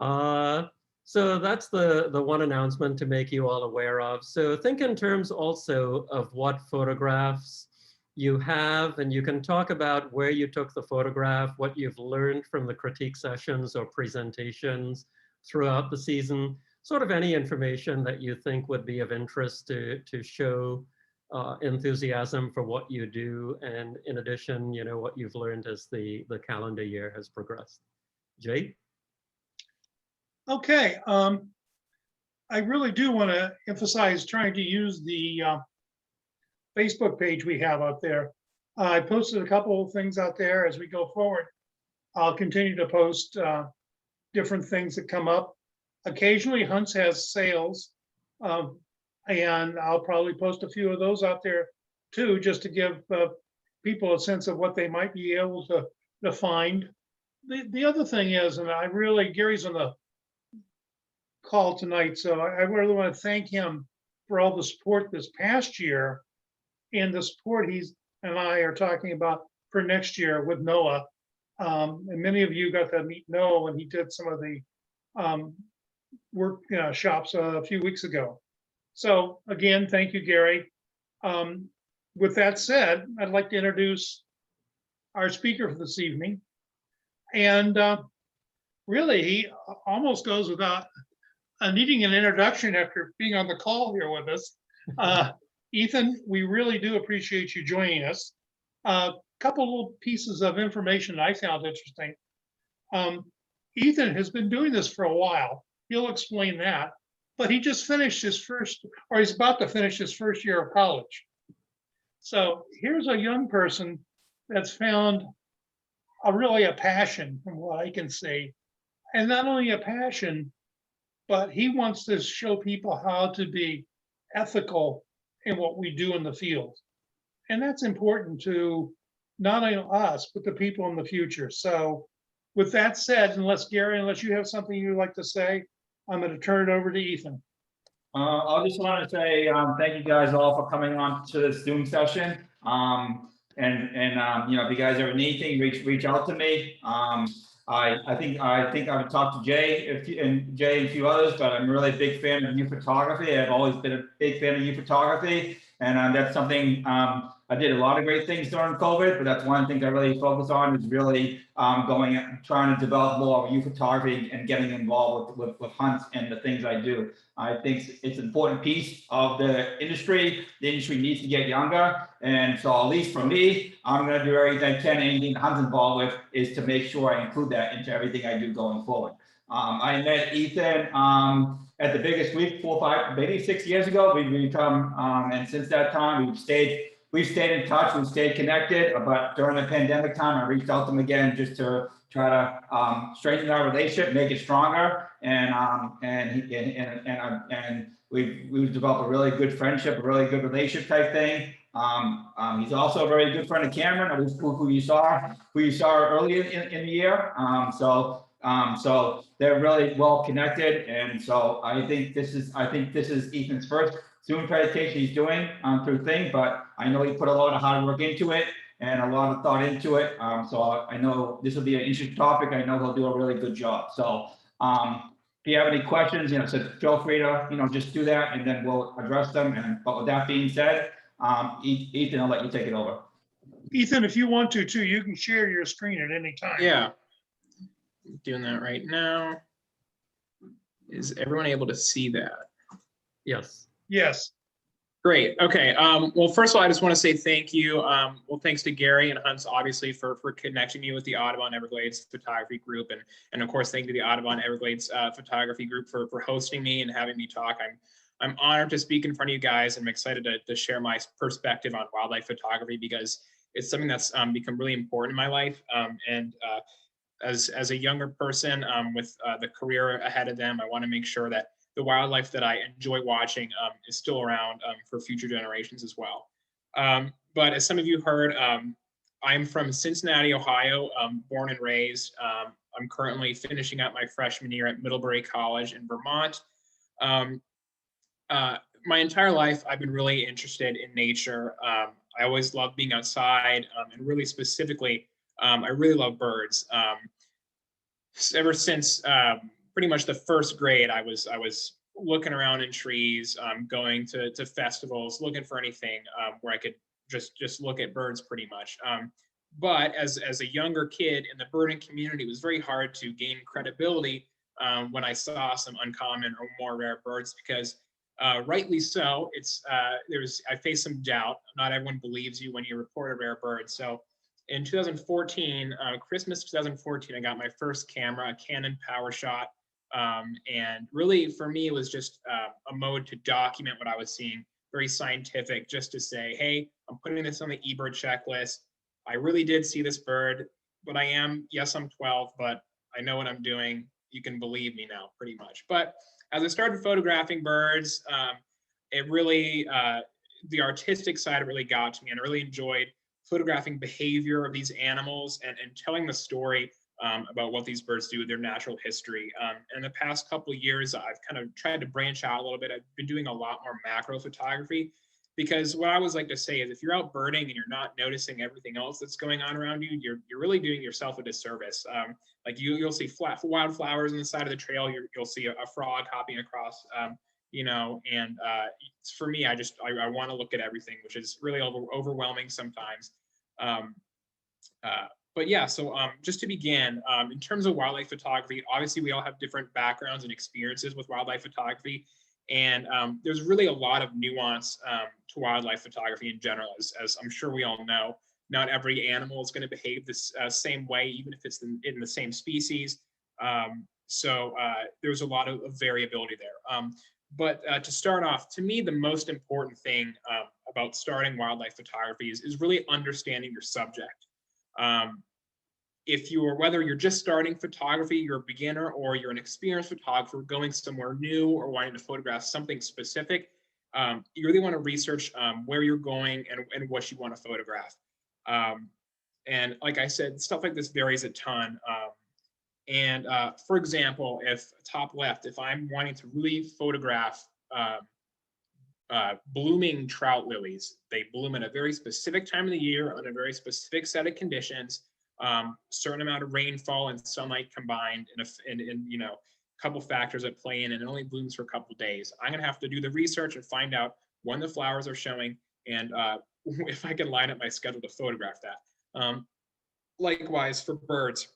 Uh, so that's the one announcement to make you all aware of. So think in terms also of what photographs you have, and you can talk about where you took the photograph, what you've learned from the critique sessions or presentations throughout the season, sort of any information that you think would be of interest to show enthusiasm for what you do. And in addition, what you've learned as the calendar year has progressed. Jay? Okay, I really do want to emphasize trying to use the Facebook page we have out there. I posted a couple of things out there. As we go forward, I'll continue to post different things that come up. Occasionally, Hunts has sales, and I'll probably post a few of those out there too, just to give people a sense of what they might be able to find. The other thing is, and Gary's on the call tonight, so I really want to thank him for all the support this past year and the support he's and I are talking about for next year with Noah. And many of you got to meet Noah when he did some of the workshops a few weeks ago. So again, thank you, Gary. With that said, I'd like to introduce our speaker for this evening. And really, he almost goes without needing an introduction after being on the call here with us. Ethan, we really do appreciate you joining us. A couple little pieces of information I found interesting. Ethan has been doing this for a while. He'll explain that, but he just finished his first, or he's about to finish his first year of college. So here's a young person that's found really a passion, from what I can see. And not only a passion, but he wants to show people how to be ethical in what we do in the field. And that's important to not only us, but the people in the future. So with that said, unless you have something you'd like to say, I'm going to turn it over to Ethan. I just want to say thank you guys all for coming on to this Zoom session. If you guys ever need anything, reach out to me. I think I've talked to Jay and a few others, but I'm really a big fan of youth photography. I've always been a big fan of youth photography, and that's something I did a lot of great things during COVID, but that's one thing I really focus on is really trying to develop more of youth photography and getting involved with hunts and the things I do. I think it's an important piece of the industry. The industry needs to get younger. And so at least for me, I'm going to do everything I can. Anything the hunt's involved with is to make sure I include that into everything I do going forward. I met Ethan at the biggest week 4, 5, maybe 6 years ago. We've become, and since that time, we've stayed in touch, we've stayed connected, but during the pandemic time, I reached out to him again just to try to strengthen our relationship, make it stronger, and we've developed a really good friendship, a really good relationship type thing. He's also a very good friend of Cameron, who you saw earlier in the year. So they're really well connected, and so I think this is Ethan's first Zoom presentation he's doing through Thing, but I know he put a lot of hard work into it and a lot of thought into it. So I know this will be an interesting topic. I know he'll do a really good job. So if you have any questions, so feel free to just do that, and then we'll address them. But with that being said, Ethan, I'll let you take it over. Ethan, if you want to too, you can share your screen at any time. Yeah, I'm doing that right now. Is everyone able to see that? Yes. Yes. Great. Okay. Well, first of all, I just want to say thank you. Well, thanks to Gary and Hunts, obviously, for connecting me with the Audubon Everglades Photography Group, and of course, thank you to the Audubon Everglades Photography Group for hosting me and having me talk. I'm honored to speak in front of you guys. I'm excited to share my perspective on wildlife photography because it's something that's become really important in my life. As a younger person with the career ahead of them, I want to make sure that the wildlife that I enjoy watching is still around for future generations as well. But as some of you heard, I'm from Cincinnati, Ohio, born and raised. I'm currently finishing up my freshman year at Middlebury College in Vermont. My entire life, I've been really interested in nature. I always loved being outside, and really specifically, I really love birds. ever since pretty much the first grade, I was looking around in trees, going to festivals, looking for anything where I could just look at birds pretty much. But as a younger kid in the birding community, it was very hard to gain credibility when I saw some uncommon or more rare birds because rightly so, I faced some doubt. Not everyone believes you when you report a rare bird. So in 2014, Christmas 2014, I got my first camera, a Canon PowerShot. And really for me, it was just a mode to document what I was seeing, very scientific, just to say, hey, I'm putting this on the eBird checklist. I really did see this bird, but yes, I'm 12, but I know what I'm doing. You can believe me now, pretty much. But as I started photographing birds, it really, the artistic side really got to me, and I really enjoyed photographing behavior of these animals and telling the story about what these birds do, their natural history. And in the past couple of years, I've kind of tried to branch out a little bit. I've been doing a lot more macro photography because what I always like to say is if you're out birding and you're not noticing everything else that's going on around you, you're really doing yourself a disservice. Like you'll see wildflowers on the side of the trail. You'll see a frog hopping across, and for me, I want to look at everything, which is really overwhelming sometimes. But yeah, so just to begin, in terms of wildlife photography, obviously we all have different backgrounds and experiences with wildlife photography. And there's really a lot of nuance to wildlife photography in general, as I'm sure we all know. Not every animal is going to behave this same way, even if it's in the same species. So there's a lot of variability there. But to start off, to me, the most important thing about starting wildlife photography is really understanding your subject. Whether you're just starting photography, you're a beginner, or you're an experienced photographer going somewhere new or wanting to photograph something specific, you really want to research where you're going and what you want to photograph. And like I said, stuff like this varies a ton. For example, if top left, if I'm wanting to really photograph blooming trout lilies, they bloom at a very specific time of the year on a very specific set of conditions. Certain amount of rainfall and sunlight combined, and a couple factors that play in, and it only blooms for a couple days. I'm gonna have to do the research and find out when the flowers are showing, and if I can line up my schedule to photograph that. Likewise for birds,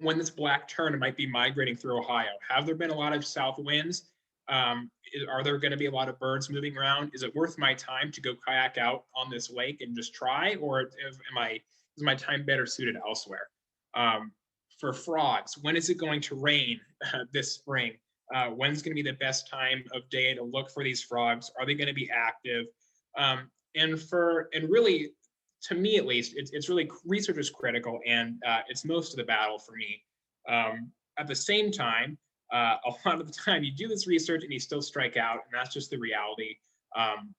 when this black tern might be migrating through Ohio, have there been a lot of south winds? Are there going to be a lot of birds moving around? Is it worth my time to go kayak out on this lake and just try, or is my time better suited elsewhere? For frogs, when is it going to rain this spring? When's going to be the best time of day to look for these frogs? Are they going to be active? And really, to me at least, it's really research is critical, and it's most of the battle for me. At the same time, a lot of the time you do this research and you still strike out, and that's just the reality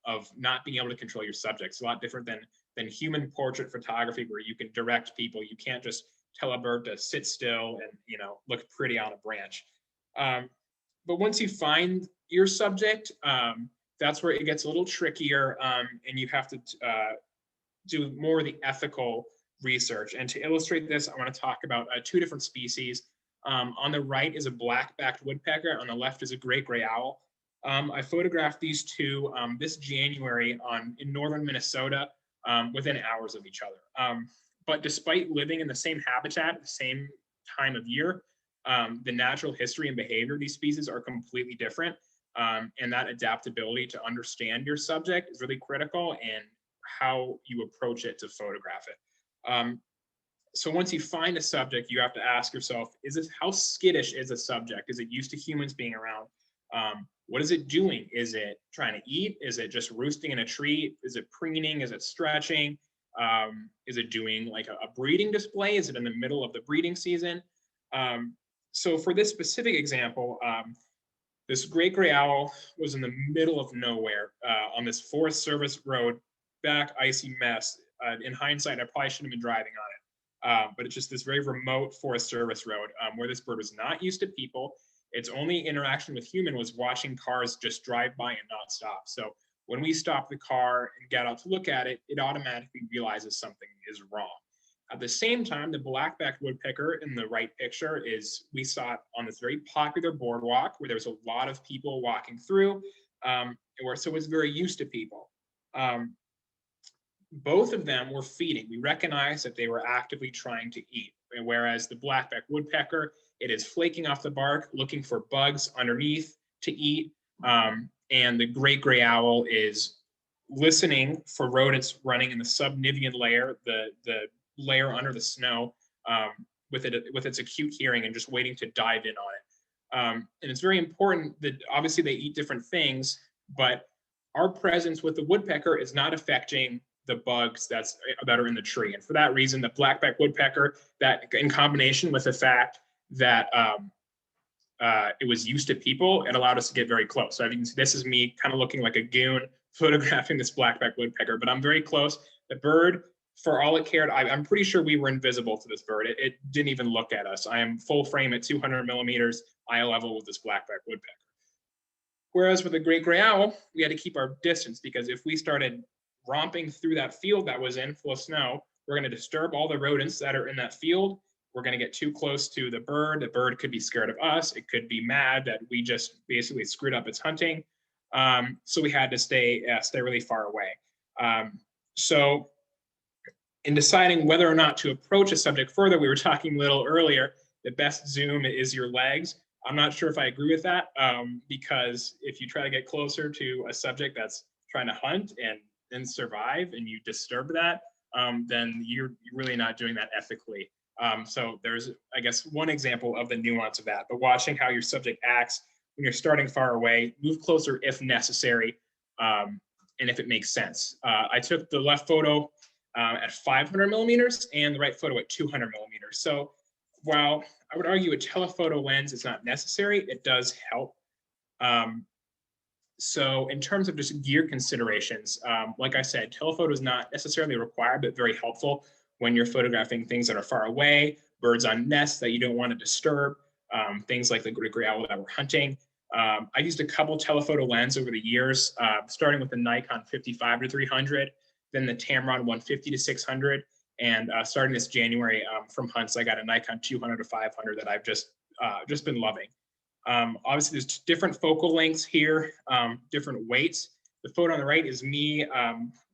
of not being able to control your subjects. It's a lot different than human portrait photography, where you can direct people. You can't just tell a bird to sit still and look pretty on a branch. But once you find your subject, that's where it gets a little trickier, and you have to do more of the ethical research. And to illustrate this, I want to talk about two different species. On the right is a black-backed woodpecker. On the left is a great gray owl. I photographed these two this January in northern Minnesota, within hours of each other. But despite living in the same habitat, the same time of year, the natural history and behavior of these species are completely different. And that adaptability to understand your subject is really critical in how you approach it to photograph it. So once you find a subject, you have to ask yourself, how skittish is a subject? Is it used to humans being around? What is it doing? Is it trying to eat? Is it just roosting in a tree? Is it preening? Is it stretching? Is it doing like a breeding display? Is it in the middle of the breeding season? So for this specific example, this great gray owl was in the middle of nowhere on this Forest Service road, back icy mess. In hindsight, I probably shouldn't have been driving on it. But it's just this very remote Forest Service road where this bird was not used to people. Its only interaction with human was watching cars just drive by and not stop. So when we stop the car and get out to look at it, it automatically realizes something is wrong. At the same time, the black-backed woodpecker in the right picture we saw it on this very popular boardwalk where there's a lot of people walking through, so it was very used to people. Both of them were feeding. We recognized that they were actively trying to eat, whereas the black-backed woodpecker, it is flaking off the bark, looking for bugs underneath to eat, and the great gray owl is listening for rodents running in the subnivean layer, the layer under the snow, with its acute hearing and just waiting to dive in on it. And it's very important that obviously they eat different things, but our presence with the woodpecker is not affecting the bugs that are in the tree. And for that reason, the black-backed woodpecker, that in combination with the fact that it was used to people, it allowed us to get very close. So you can see this is me kind of looking like a goon photographing this black-backed woodpecker, but I'm very close. The bird, for all it cared, I'm pretty sure we were invisible to this bird. It didn't even look at us. I am full frame at 200 millimeters, eye level with this black-backed woodpecker. Whereas with the great gray owl, we had to keep our distance, because if we started romping through that field that was in full of snow, we're going to disturb all the rodents that are in that field. We're going to get too close to the bird. The bird could be scared of us. It could be mad that we just basically screwed up its hunting. So we had to stay really far away. So in deciding whether or not to approach a subject further, we were talking a little earlier, the best zoom is your legs. I'm not sure if I agree with that, because if you try to get closer to a subject that's trying to hunt and then survive and you disturb that, then you're really not doing that ethically. So there's, I guess, one example of the nuance of that, but watching how your subject acts when you're starting far away, move closer if necessary, and if it makes sense. I took the left photo at 500 millimeters and the right photo at 200 millimeters. So while I would argue a telephoto lens is not necessary, it does help. So in terms of just gear considerations, like I said, telephoto is not necessarily required, but very helpful when you're photographing things that are far away, birds on nests that you don't want to disturb, things like the gray owl that we're hunting. I used a couple telephoto lenses over the years, starting with the Nikon 55-300, then the Tamron 150 to 600, and starting this January from hunts, I got a Nikon 200 to 500 that I've just been loving. Obviously, there's different focal lengths here, different weights. The photo on the right is me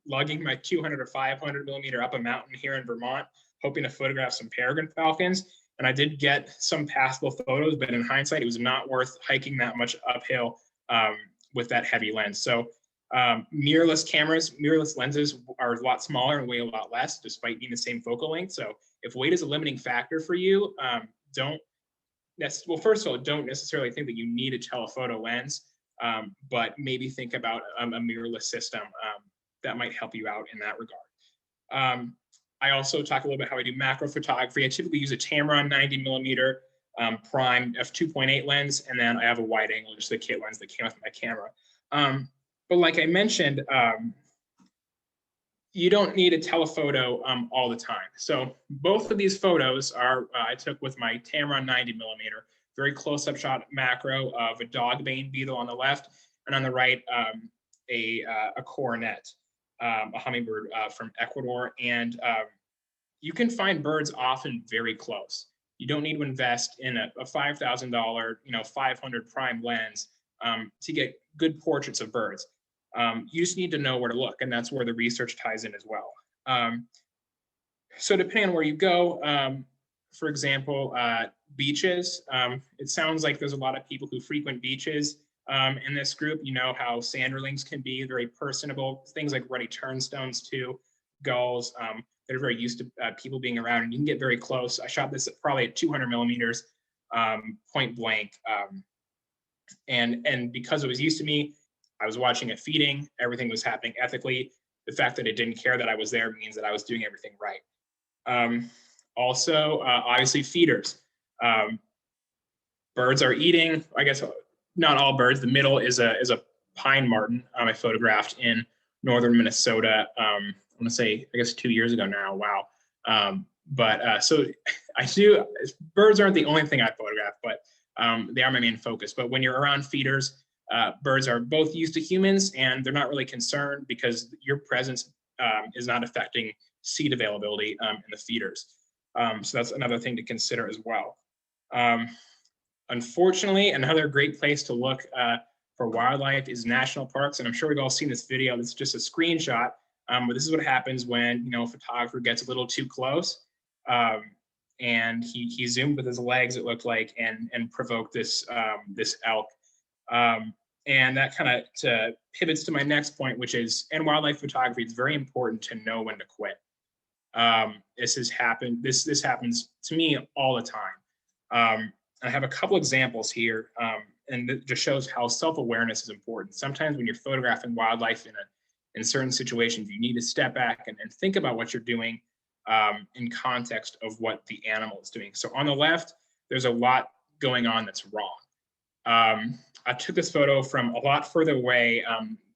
lugging my 200 to 500 millimeter up a mountain here in Vermont, hoping to photograph some peregrine falcons. And I did get some passable photos, but in hindsight, it was not worth hiking that much uphill with that heavy lens. So mirrorless lenses are a lot smaller and weigh a lot less, despite being the same focal length. So if weight is a limiting factor for you, first of all, don't necessarily think that you need a telephoto lens, but maybe think about a mirrorless system that might help you out in that regard. I also talk a little bit how I do macro photography. I typically use a Tamron 90 millimeter prime f2.8 lens, and then I have a wide angle, just the kit lens that came with my camera. But like I mentioned, you don't need a telephoto all the time. So both of these photos I took with my Tamron 90 millimeter, very close-up shot macro of a dogbane beetle on the left, and on the right, a coronet, a hummingbird from Ecuador. And you can find birds often very close. You don't need to invest in a $5,000, 500 prime lens to get good portraits of birds. You just need to know where to look, and that's where the research ties in as well. So depending on where you go, for example, beaches, it sounds like there's a lot of people who frequent beaches in this group. You know how sanderlings can be very personable, things like ruddy turnstones too, gulls that are very used to people being around, and you can get very close. I shot this probably at 200 millimeters, point blank. And because it was used to me, I was watching it feeding, everything was happening ethically. The fact that it didn't care that I was there means that I was doing everything right. Also, obviously feeders. Birds are eating, I guess not all birds. The middle is a pine martin I photographed in northern Minnesota. I want to say, I guess 2 years ago now, wow. So birds aren't the only thing I photograph, but they are my main focus. But when you're around feeders, birds are both used to humans, and they're not really concerned because your presence is not affecting seed availability in the feeders. So that's another thing to consider as well. Unfortunately, another great place to look for wildlife is national parks. And I'm sure we've all seen this video. This is just a screenshot, but this is what happens when, you know, a photographer gets a little too close. And he zoomed with his legs, it looked like, and provoked this this elk. And that kind of pivots to my next point, which is in wildlife photography, it's very important to know when to quit. This happens to me all the time. I have a couple examples here, and it just shows how self-awareness is important. Sometimes when you're photographing wildlife in certain situations, you need to step back and think about what you're doing in context of what the animal is doing. So on the left, there's a lot going on that's wrong. I took this photo from a lot further away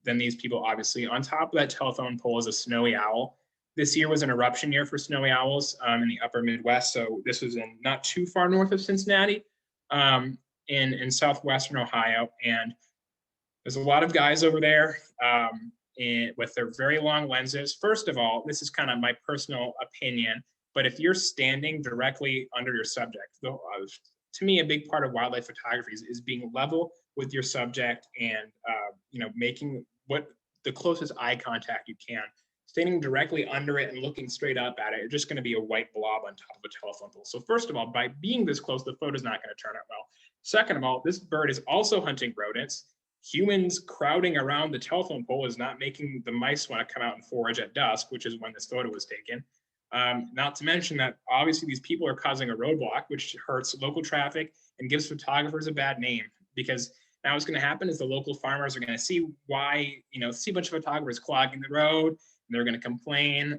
than these people, obviously. On top of that telephone pole is a snowy owl. This year was an eruption year for snowy owls in the upper Midwest. So this was in not too far north of Cincinnati, in southwestern Ohio. And there's a lot of guys over there with their very long lenses. First of all, this is kind of my personal opinion, but if you're standing directly under your subject, to me, a big part of wildlife photography is being level with your subject and you know, making what the closest eye contact you can. Standing directly under it and looking straight up at it, you're just going to be a white blob on top of a telephone pole. So first of all, by being this close, the photo's not going to turn out well. Second of all, this bird is also hunting rodents. Humans crowding around the telephone pole is not making the mice want to come out and forage at dusk, which is when this photo was taken. Not to mention that obviously these people are causing a roadblock, which hurts local traffic and gives photographers a bad name, because now what's going to happen is the local farmers are going to see why, you know, see a bunch of photographers clogging the road, and they're going to complain,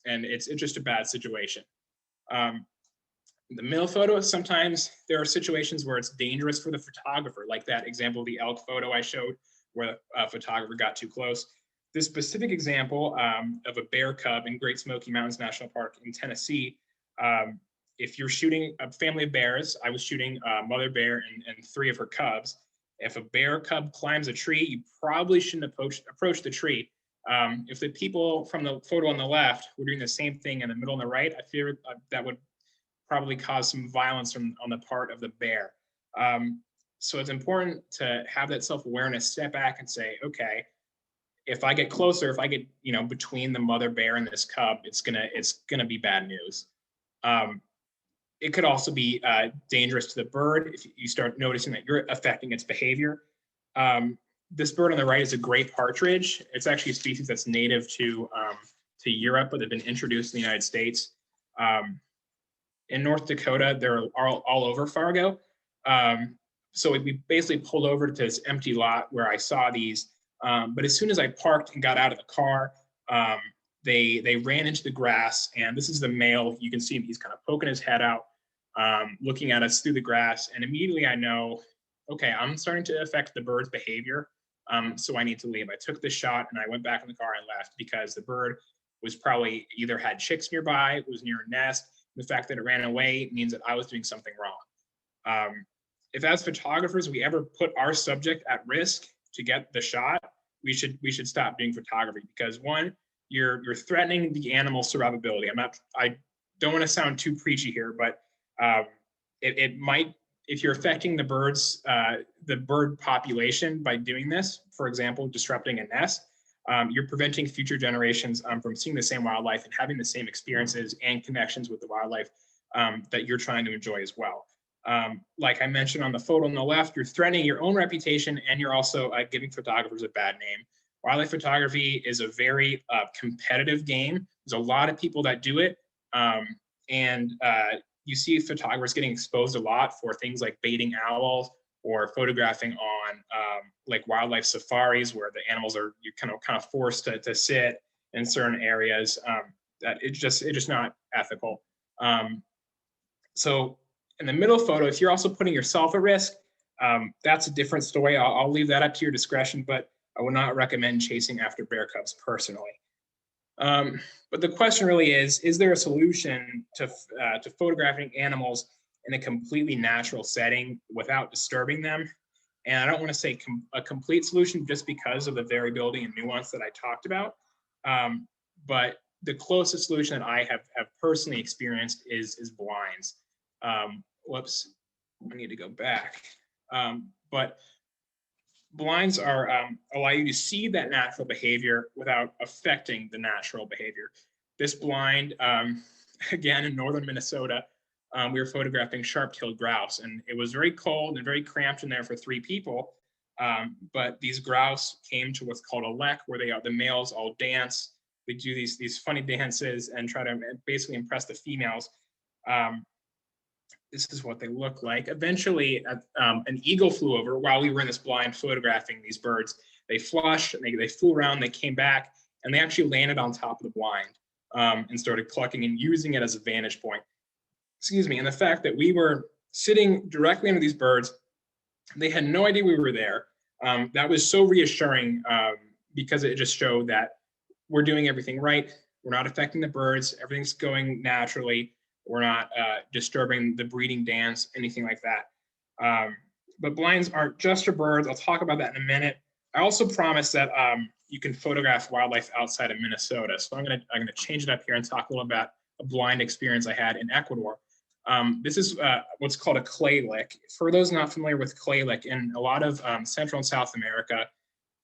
and it's just a bad situation. The middle photo, sometimes there are situations where it's dangerous for the photographer, like that example of the elk photo I showed where a photographer got too close. This specific example of a bear cub in Great Smoky Mountains National Park in Tennessee, if you're shooting a family of bears, I was shooting a mother bear and 3 of her cubs. If a bear cub climbs a tree, you probably shouldn't approach the tree. If the people from the photo on the left were doing the same thing in the middle and the right, I fear that would probably cause some violence on the part of the bear. So it's important to have that self-awareness, step back and say, okay, if I get closer, if I get, you know, between the mother bear and this cub, it's gonna be bad news. It could also be dangerous to the bird if you start noticing that you're affecting its behavior. This bird on the right is a gray partridge. It's actually a species that's native to Europe, but they've been introduced in the United States. In North Dakota, they're all over Fargo. So we basically pulled over to this empty lot where I saw these. But as soon as I parked and got out of the car, they ran into the grass, and this is the male. You can see him, he's kind of poking his head out, looking at us through the grass. And immediately I know, okay, I'm starting to affect the bird's behavior. So I need to leave. I took the shot and I went back in the car and left, because the bird was probably either had chicks nearby, it was near a nest. The fact that it ran away means that I was doing something wrong. If as photographers, we ever put our subject at risk to get the shot, we should stop doing photography, because one, you're threatening the animal's survivability. I don't want to sound too preachy here, but it might, if you're affecting the bird population by doing this, for example, disrupting a nest, you're preventing future generations from seeing the same wildlife and having the same experiences and connections with the wildlife that you're trying to enjoy as well. Like I mentioned on the photo on the left, you're threatening your own reputation, and you're also giving photographers a bad name. Wildlife photography is a very competitive game. There's a lot of people that do it, and you see photographers getting exposed a lot for things like baiting owls or photographing on like wildlife safaris, where the animals are kind of forced to sit in certain areas. That it's just not ethical. So in the middle photo, if you're also putting yourself at risk, that's a different story. I'll leave that up to your discretion, but I would not recommend chasing after bear cubs personally. But the question really is there a solution to photographing animals in a completely natural setting without disturbing them? And I don't want to say a complete solution just because of the variability and nuance that I talked about. But the closest solution that I have personally experienced is blinds. Whoops, I need to go back. But blinds are allow you to see that natural behavior without affecting the natural behavior. This blind, again, in northern Minnesota, we were photographing sharp-tailed grouse, and it was very cold and very cramped in there for 3 people. But these grouse came to what's called a lek, where the males all dance. They do these funny dances and try to basically impress the females. This is what they look like. Eventually, an eagle flew over while we were in this blind photographing these birds. They flushed, and they flew around, they came back, and they actually landed on top of the blind and started clucking and using it as a vantage point. Excuse me. And the fact that we were sitting directly under these birds, they had no idea we were there. That was so reassuring because it just showed that we're doing everything right. We're not affecting the birds. Everything's going naturally. We're not disturbing the breeding dance, anything like that. But blinds aren't just for birds. I'll talk about that in a minute. I also promised that you can photograph wildlife outside of Minnesota. So I'm gonna change it up here and talk a little about a blind experience I had in Ecuador. This is what's called a clay lick. For those not familiar with clay lick, in a lot of Central and South America,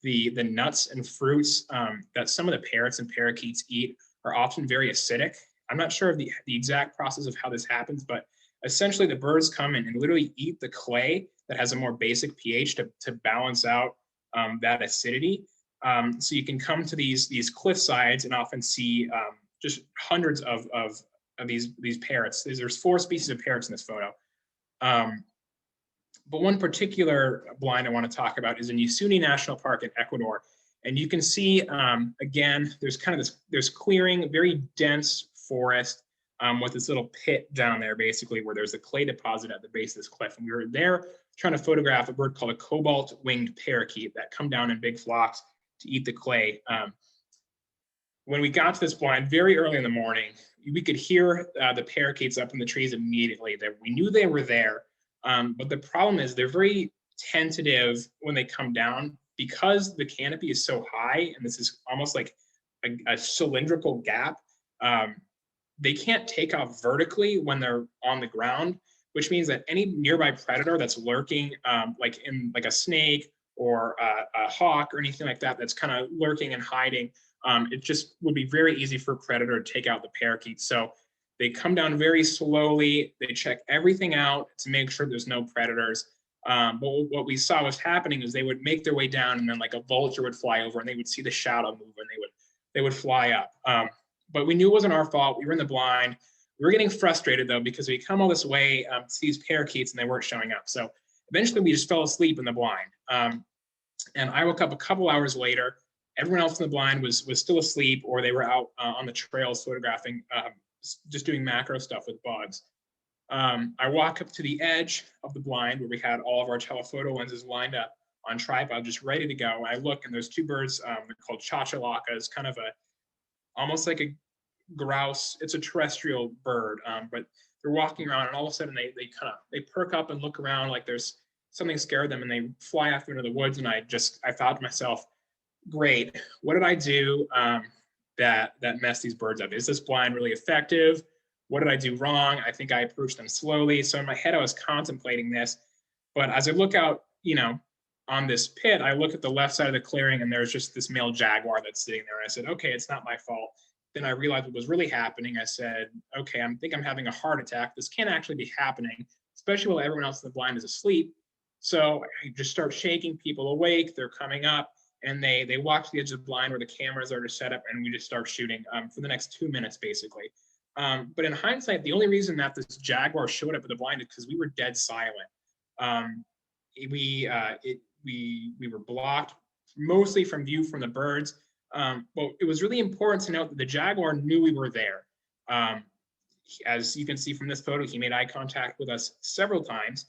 the nuts and fruits that some of the parrots and parakeets eat are often very acidic. I'm not sure of the exact process of how this happens, but essentially the birds come in and literally eat the clay that has a more basic pH to balance out that acidity. So you can come to these cliff sides and often see just hundreds of these parrots. There's 4 species of parrots in this photo. But one particular blind I want to talk about is in Yasuni National Park in Ecuador. And you can see, again, there's kind of there's clearing, very dense forest with this little pit down there, basically, where there's a clay deposit at the base of this cliff. And we were there trying to photograph a bird called a cobalt-winged parakeet that come down in big flocks to eat the clay. When we got to this blind very early in the morning, we could hear the parakeets up in the trees immediately. We knew they were there, but the problem is they're very tentative when they come down because the canopy is so high, and this is almost like a cylindrical gap. They can't take off vertically when they're on the ground, which means that any nearby predator that's lurking, like a snake or a hawk or anything like that, that's kind of lurking and hiding, it just would be very easy for a predator to take out the parakeet. So they come down very slowly. They check everything out to make sure there's no predators. But what we saw was happening is they would make their way down, and then like a vulture would fly over, and they would see the shadow move, and they would fly up. But we knew it wasn't our fault. We were in the blind. We were getting frustrated though, because we come all this way to see these parakeets and they weren't showing up. So eventually we just fell asleep in the blind. And I woke up a couple hours later. Everyone else in the blind was still asleep, or they were out on the trails photographing, just doing macro stuff with bugs. I walk up to the edge of the blind where we had all of our telephoto lenses lined up on tripod, just ready to go. I look, and there's 2 birds. They're called chachalacas, kind of almost like a grouse. It's a terrestrial bird, but they're walking around, and all of a sudden they perk up and look around like there's something scared them, and they fly off into the woods. And I thought to myself, great, what did I do that messed these birds up? Is this blind really effective? What did I do wrong? I think I approached them slowly. So in my head, I was contemplating this. But as I look out, on this pit, I look at the left side of the clearing, and there's just this male jaguar that's sitting there. I said, okay, it's not my fault. Then I realized what was really happening. I said, okay, I think I'm having a heart attack. This can't actually be happening, especially while everyone else in the blind is asleep. So I just start shaking people awake. They're coming up, and they walk to the edge of the blind where the cameras are set up, and we just start shooting for the next 2 minutes, basically. But in hindsight, the only reason that this jaguar showed up at the blind is because we were dead silent. We were blocked mostly from view from the birds. But it was really important to note that the jaguar knew we were there. As you can see from this photo, he made eye contact with us several times,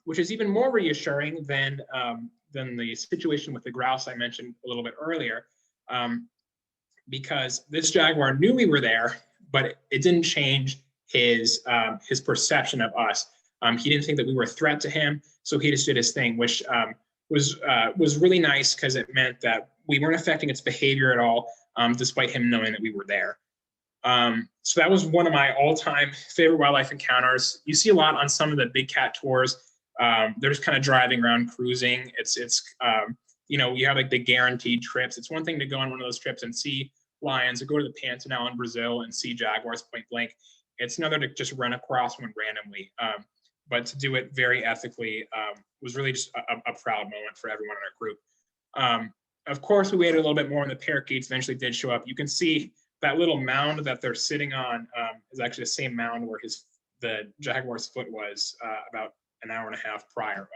which is even more reassuring than the situation with the grouse I mentioned a little bit earlier, because this jaguar knew we were there, but it didn't change his perception of us. He didn't think that we were a threat to him, so he just did his thing, which was really nice because it meant that we weren't affecting its behavior at all. despite him knowing that we were there. So that was one of my all-time favorite wildlife encounters. You see a lot on some of the big cat tours. They're just kind of driving around, cruising. You know, you have like the guaranteed trips. It's one thing to go on one of those trips and see lions, or go to the Pantanal in Brazil and see jaguars point blank. It's another to just run across one randomly. But to do it very ethically was really just a proud moment for everyone in our group. Of course, we waited a little bit more, and the parakeets eventually did show up. You can see that little mound that they're sitting on is actually the same mound where the jaguar's foot was about an hour and a half prior,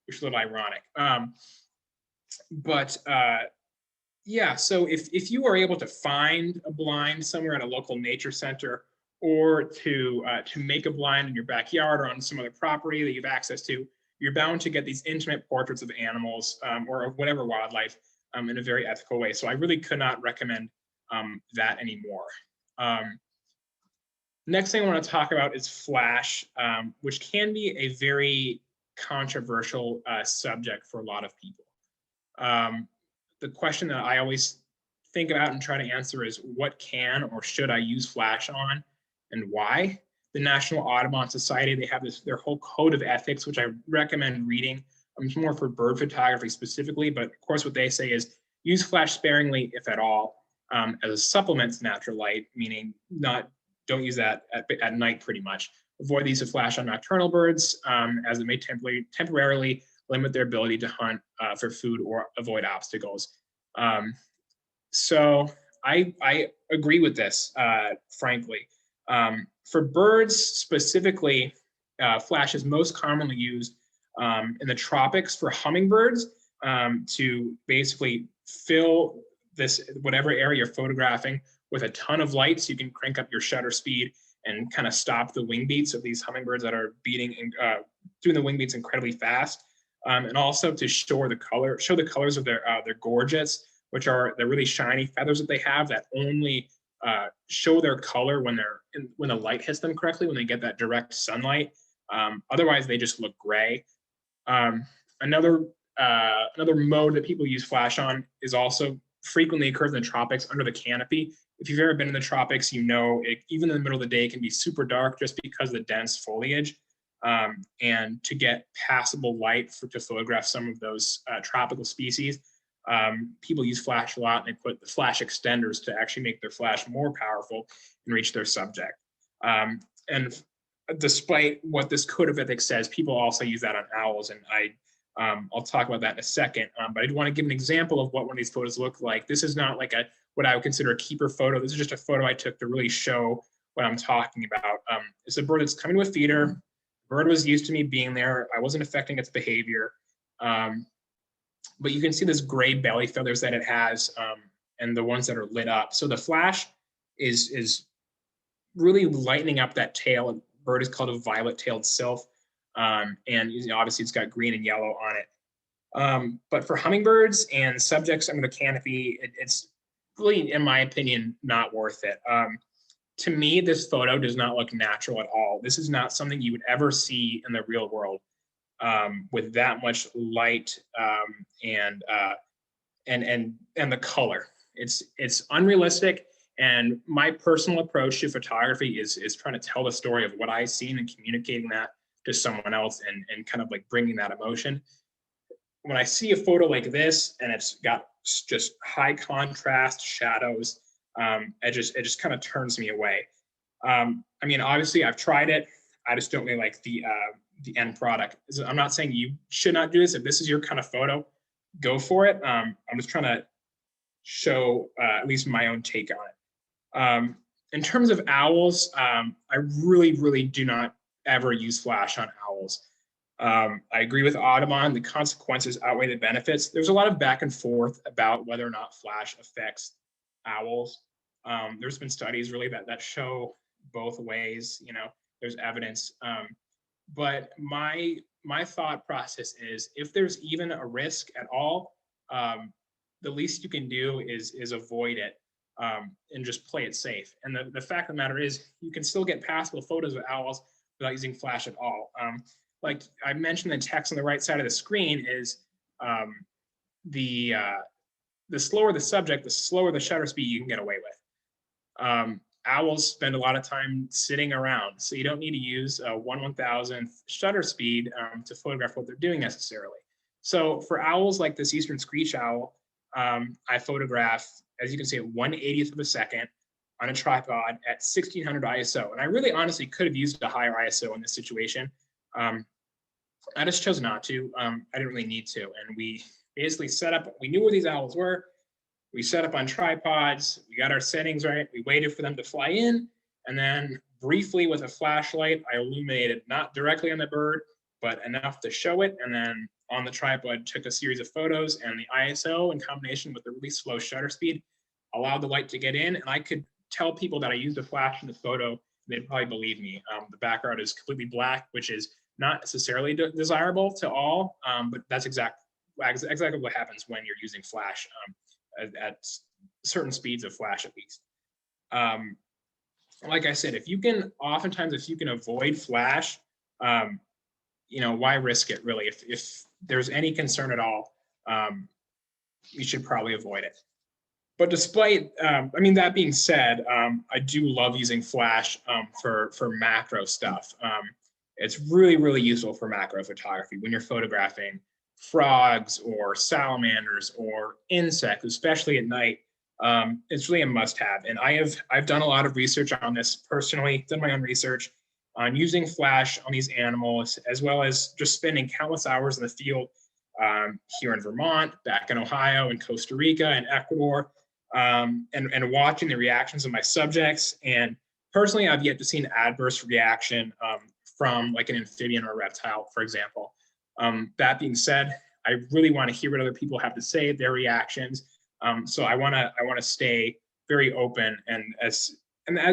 which is a little ironic. Yeah, so if you are able to find a blind somewhere at a local nature center, or to make a blind in your backyard or on some other property that you have access to, you're bound to get these intimate portraits of animals or of whatever wildlife in a very ethical way. So I really could not recommend that anymore. Next thing I want to talk about is flash, which can be a very controversial subject for a lot of people. The question that I always think about and try to answer is, what can or should I use flash on, and why? The National Audubon Society, they have their whole code of ethics, which I recommend reading. It's more for bird photography specifically, but of course what they say is use flash sparingly, if at all, as a supplement to natural light, meaning don't use that at night pretty much. Avoid the use of flash on nocturnal birds, as it may temporarily limit their ability to hunt for food or avoid obstacles. So I agree with this, frankly. For birds specifically, flash is most commonly used in the tropics for hummingbirds to basically fill whatever area you're photographing with a ton of light, so you can crank up your shutter speed and kind of stop the wing beats of these hummingbirds that are doing the wing beats incredibly fast. And also to show the colors of their gorgets, which are the really shiny feathers that they have that only show their color when the light hits them correctly, when they get that direct sunlight. Otherwise, they just look gray. Another mode that people use flash on is also frequently occurs in the tropics under the canopy. If you've ever been in the tropics, you know even in the middle of the day, it can be super dark just because of the dense foliage. And to get passable light to photograph some of those tropical species, people use flash a lot, and they put the flash extenders to actually make their flash more powerful and reach their subject. And despite what this code of ethics says, people also use that on owls, and I'll talk about that in a second. But I do want to give an example of what one of these photos look like. This is not like what I would consider a keeper photo. This is just a photo I took to really show what I'm talking about. It's a bird that's coming to a feeder. The bird was used to me being there. I wasn't affecting its behavior. But you can see this gray belly feathers that it has, and the ones that are lit up. So the flash is really lightening up that tail. The bird is called a violet-tailed sylph, and obviously it's got green and yellow on it. But for hummingbirds and subjects under the canopy, it's really, in my opinion, not worth it. To me, this photo does not look natural at all. This is not something you would ever see in the real world. With that much light and the color. It's unrealistic, and my personal approach to photography is trying to tell the story of what I've seen and communicating that to someone else, and kind of like bringing that emotion. When I see a photo like this and it's got just high contrast shadows, it just kind of turns me away. I mean, obviously I've tried it. I just don't really like the end product. I'm not saying you should not do this. If this is your kind of photo, go for it. I'm just trying to show at least my own take on it. In terms of owls, I really do not ever use flash on owls. I agree with Audubon, the consequences outweigh the benefits. There's a lot of back and forth about whether or not flash affects owls. There's been studies really that show both ways. There's evidence. But my thought process is, if there's even a risk at all, the least you can do is avoid it and just play it safe. And the fact of the matter is, you can still get passable photos of owls without using flash at all. Like I mentioned, the text on the right side of the screen is the the slower the subject, the slower the shutter speed you can get away with. Owls spend a lot of time sitting around, so you don't need to use a 1/1000th shutter speed to photograph what they're doing necessarily. So for owls like this eastern screech owl, I photograph, as you can see, at 1/80th of a second on a tripod at 1600 ISO. And I really honestly could have used a higher ISO in this situation. I just chose not to. I didn't really need to. And we basically set up, we knew where these owls were. We set up on tripods, we got our settings right, we waited for them to fly in, and then briefly with a flashlight, I illuminated not directly on the bird, but enough to show it, and then on the tripod took a series of photos, and the ISO in combination with the really slow shutter speed allowed the light to get in, and I could tell people that I used a flash in the photo, and they'd probably believe me. The background is completely black, which is not necessarily desirable to all, but that's exactly what happens when you're using flash. At certain speeds of flash, at least. Like I said, if you can avoid flash, why risk it really? If there's any concern at all, you should probably avoid it. But despite, that being said, I do love using flash for macro stuff. It's really, really useful for macro photography when you're photographing frogs or salamanders or insects, especially at night. It's really a must-have. And I've done a lot of research on this personally, done my own research on using flash on these animals, as well as just spending countless hours in the field here in Vermont, back in Ohio, and Costa Rica, and Ecuador, and watching the reactions of my subjects. And personally, I've yet to see an adverse reaction from like an amphibian or a reptile, for example. That being said, I really want to hear what other people have to say, their reactions. So I want to stay very open, and as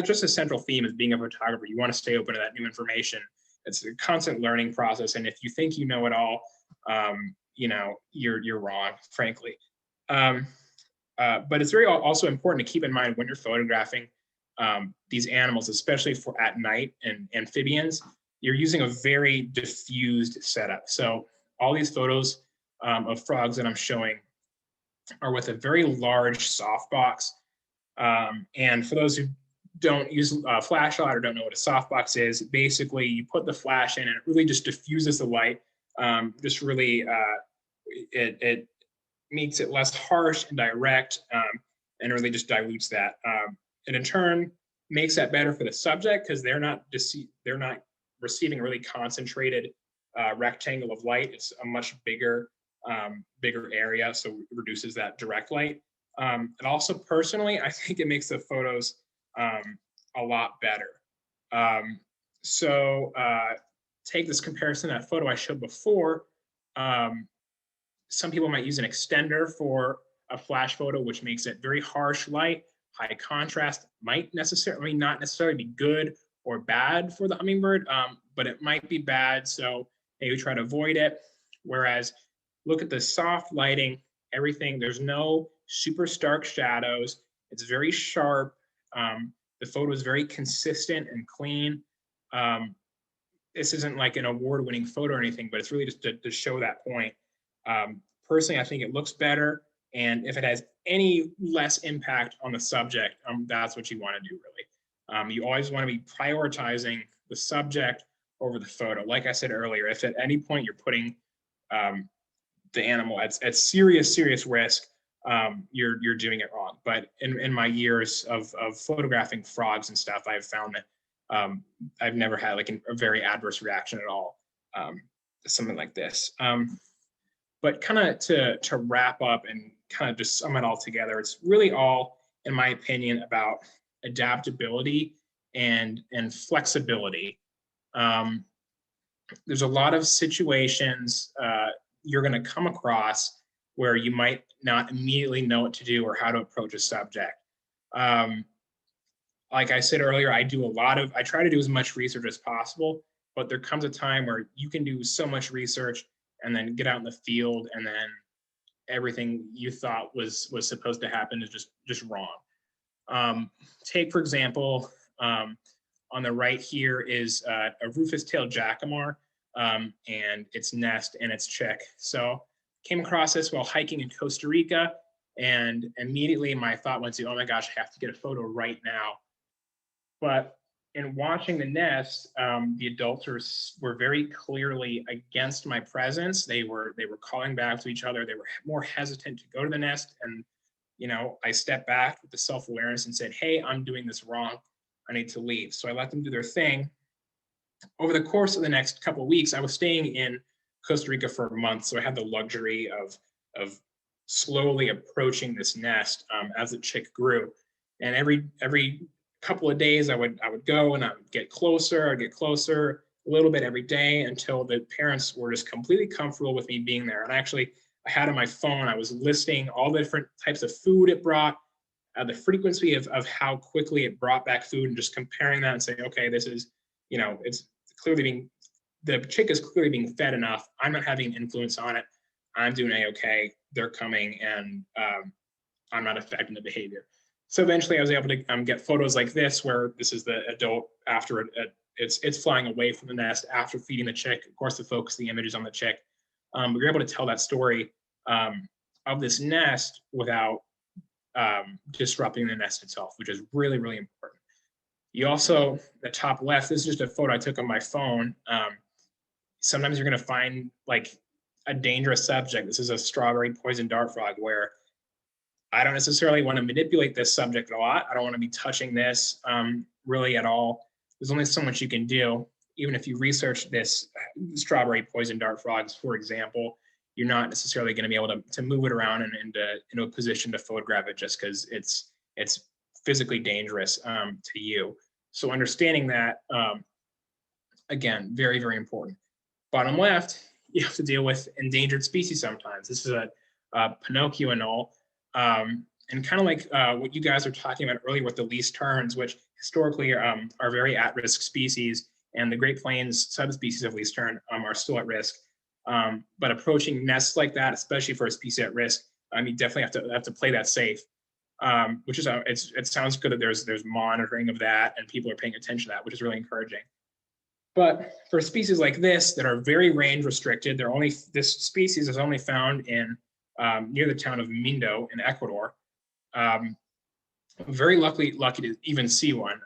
just a central theme of being a photographer, you want to stay open to that new information. It's a constant learning process, and if you think you know it all, you're wrong, frankly. But it's very also important to keep in mind when you're photographing these animals, especially for at night and amphibians. You're using a very diffused setup. So all these photos of frogs that I'm showing are with a very large softbox. And for those who don't use a flashlight or don't know what a softbox is, basically you put the flash in and it really just diffuses the light. It makes it less harsh and direct, and really just dilutes that. And in turn, makes that better for the subject because they're not receiving a really concentrated rectangle of light. It's a much bigger area, so it reduces that direct light. And also personally, I think it makes the photos a lot better. Take this comparison, that photo I showed before. Some people might use an extender for a flash photo, which makes it very harsh light, high contrast, might not necessarily be good or bad for the hummingbird, but it might be bad, so maybe try to avoid it. Whereas look at the soft lighting, everything, there's no super stark shadows, it's very sharp, the photo is very consistent and clean. This isn't like an award-winning photo or anything, but it's really just to show that point. Personally, I think it looks better, and if it has any less impact on the subject, that's what you want to do, really. You always want to be prioritizing the subject over the photo. Like I said earlier, if at any point you're putting the animal at serious risk, you're doing it wrong. But in my years of photographing frogs and stuff, I've found that I've never had like a very adverse reaction at all to something like this. But kind of to wrap up and kind of just sum it all together, it's really all, in my opinion, about adaptability and flexibility. There's a lot of situations you're going to come across where you might not immediately know what to do or how to approach a subject. Like I said earlier, I try to do as much research as possible, but there comes a time where you can do so much research and then get out in the field, and then everything you thought was supposed to happen is just wrong. Take, for example, on the right here is a rufous-tailed jacamar and its nest and its chick. So came across this while hiking in Costa Rica. And immediately my thought went to, oh my gosh, I have to get a photo right now. But in watching the nest, the adults were very clearly against my presence. They were calling back to each other. They were more hesitant to go to the nest. And, you know, I stepped back with the self-awareness and said, hey, I'm doing this wrong. I need to leave. So I let them do their thing. Over the course of the next couple of weeks, I was staying in Costa Rica for a month. So I had the luxury of slowly approaching this nest as the chick grew. And every couple of days I would go and I would get closer, a little bit every day until the parents were just completely comfortable with me being there. And actually, I had on my phone, I was listing all the different types of food it brought, the frequency of how quickly it brought back food, and just comparing that and saying, okay, this is, you know, it's clearly being, the chick is clearly being fed enough. I'm not having an influence on it. I'm doing A-okay. They're coming, and I'm not affecting the behavior. So eventually I was able to get photos like this, where this is the adult after it's flying away from the nest after feeding the chick. Of course, the focus, the image is on the chick. But you're able to tell that story of this nest without disrupting the nest itself, which is really, really important. You also, the top left, this is just a photo I took on my phone. Sometimes you're going to find like a dangerous subject. This is a strawberry poison dart frog, where I don't necessarily want to manipulate this subject a lot. I don't want to be touching this really at all. There's only so much you can do. Even if you research this strawberry poison dart frogs, for example, you're not necessarily going to be able to move it around and into a position to photograph it, just because it's physically dangerous to you. So understanding that, again, very, very important. Bottom left, you have to deal with endangered species sometimes. This is a Pinocchio anole. And kind of like what you guys are talking about earlier with the least terns, which historically are very at-risk species, and the Great Plains subspecies of least tern are still at risk. But approaching nests like that, especially for a species at risk, you definitely have to play that safe. Which is it sounds good that there's monitoring of that and people are paying attention to that, which is really encouraging. But for species like this that are very range restricted, this species is only found in near the town of Mindo in Ecuador. Very lucky to even see one.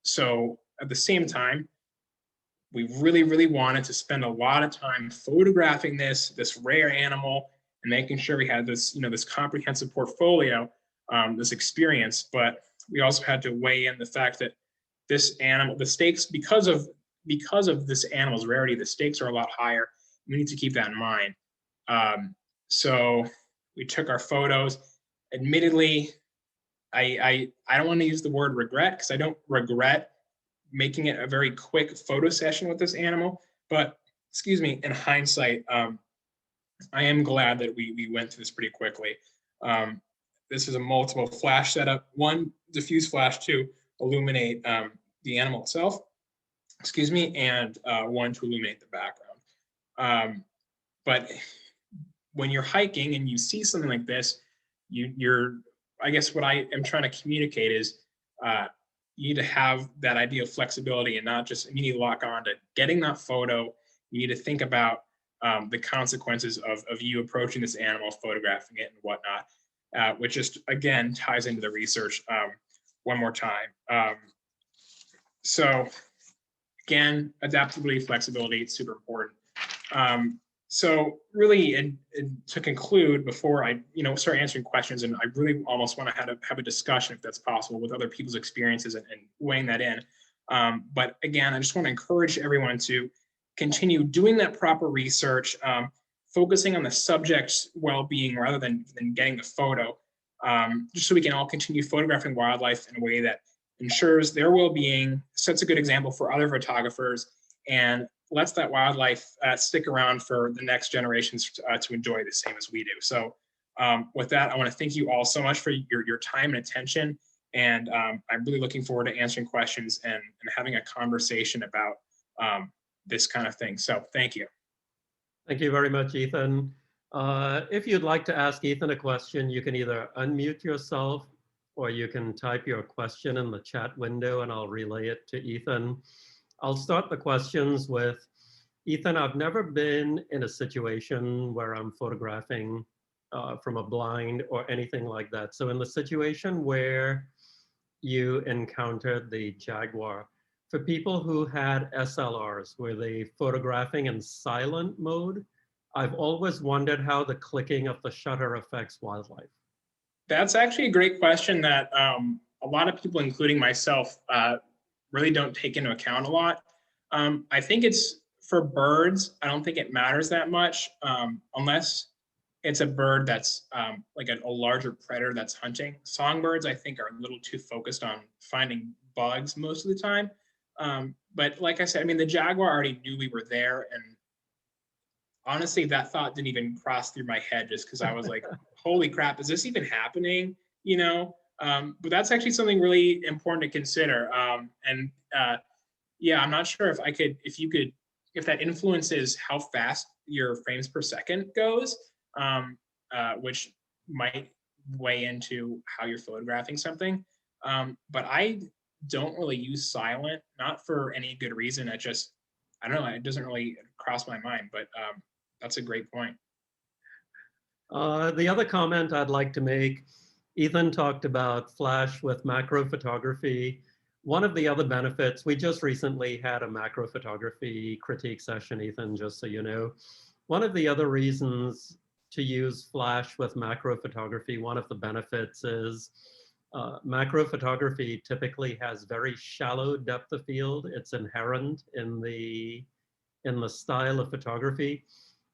So at the same time, we really, really wanted to spend a lot of time photographing this rare animal and making sure we had this, this comprehensive portfolio, this experience. But we also had to weigh in the fact that this animal, the stakes, because of this animal's rarity, the stakes are a lot higher. We need to keep that in mind. So we took our photos. Admittedly, I don't want to use the word regret, because I don't regret making it a very quick photo session with this animal. But excuse me, in hindsight, I am glad that we went through this pretty quickly. This is a multiple flash setup, one diffuse flash to illuminate the animal itself, excuse me, and one to illuminate the background. But when you're hiking and you see something like this, I guess what I am trying to communicate is you need to have that idea of flexibility and not just immediately lock on to getting that photo. You need to think about the consequences of you approaching this animal, photographing it and whatnot, which just, again, ties into the research one more time. So again, adaptability, flexibility, it's super important. So really, and to conclude, before I start answering questions, and I really almost want to have a discussion, if that's possible, with other people's experiences and weighing that in. But again, I just want to encourage everyone to continue doing that proper research, focusing on the subject's well-being rather than getting the photo, just so we can all continue photographing wildlife in a way that ensures their well-being, sets a good example for other photographers, and lets that wildlife stick around for the next generations to enjoy the same as we do. So with that, I want to thank you all so much for your time and attention. And I'm really looking forward to answering questions and having a conversation about this kind of thing. So thank you. Thank you very much, Ethan. If you'd like to ask Ethan a question, you can either unmute yourself or you can type your question in the chat window and I'll relay it to Ethan. I'll start the questions with, Ethan, I've never been in a situation where I'm photographing from a blind or anything like that. So in the situation where you encountered the Jaguar, for people who had SLRs, were they photographing in silent mode? I've always wondered how the clicking of the shutter affects wildlife. That's actually a great question that a lot of people, including myself, really don't take into account a lot. I think it's for birds. I don't think it matters that much unless it's a bird that's like a larger predator that's hunting. Songbirds, I think, are a little too focused on finding bugs most of the time. But like I said, I mean, the Jaguar already knew we were there, and honestly, that thought didn't even cross through my head just because I was like, holy crap, is this even happening? You know, but that's actually something really important to consider. Yeah, I'm not sure if that influences how fast your frames per second goes, which might weigh into how you're photographing something. But I don't really use silent, not for any good reason. I don't know, it doesn't really cross my mind, but that's a great point. The other comment I'd like to make, Ethan talked about flash with macro photography. One of the other benefits, we just recently had a macro photography critique session, Ethan, just so you know. One of the other reasons to use flash with macro photography, one of the benefits is macro photography typically has very shallow depth of field. It's inherent in the style of photography.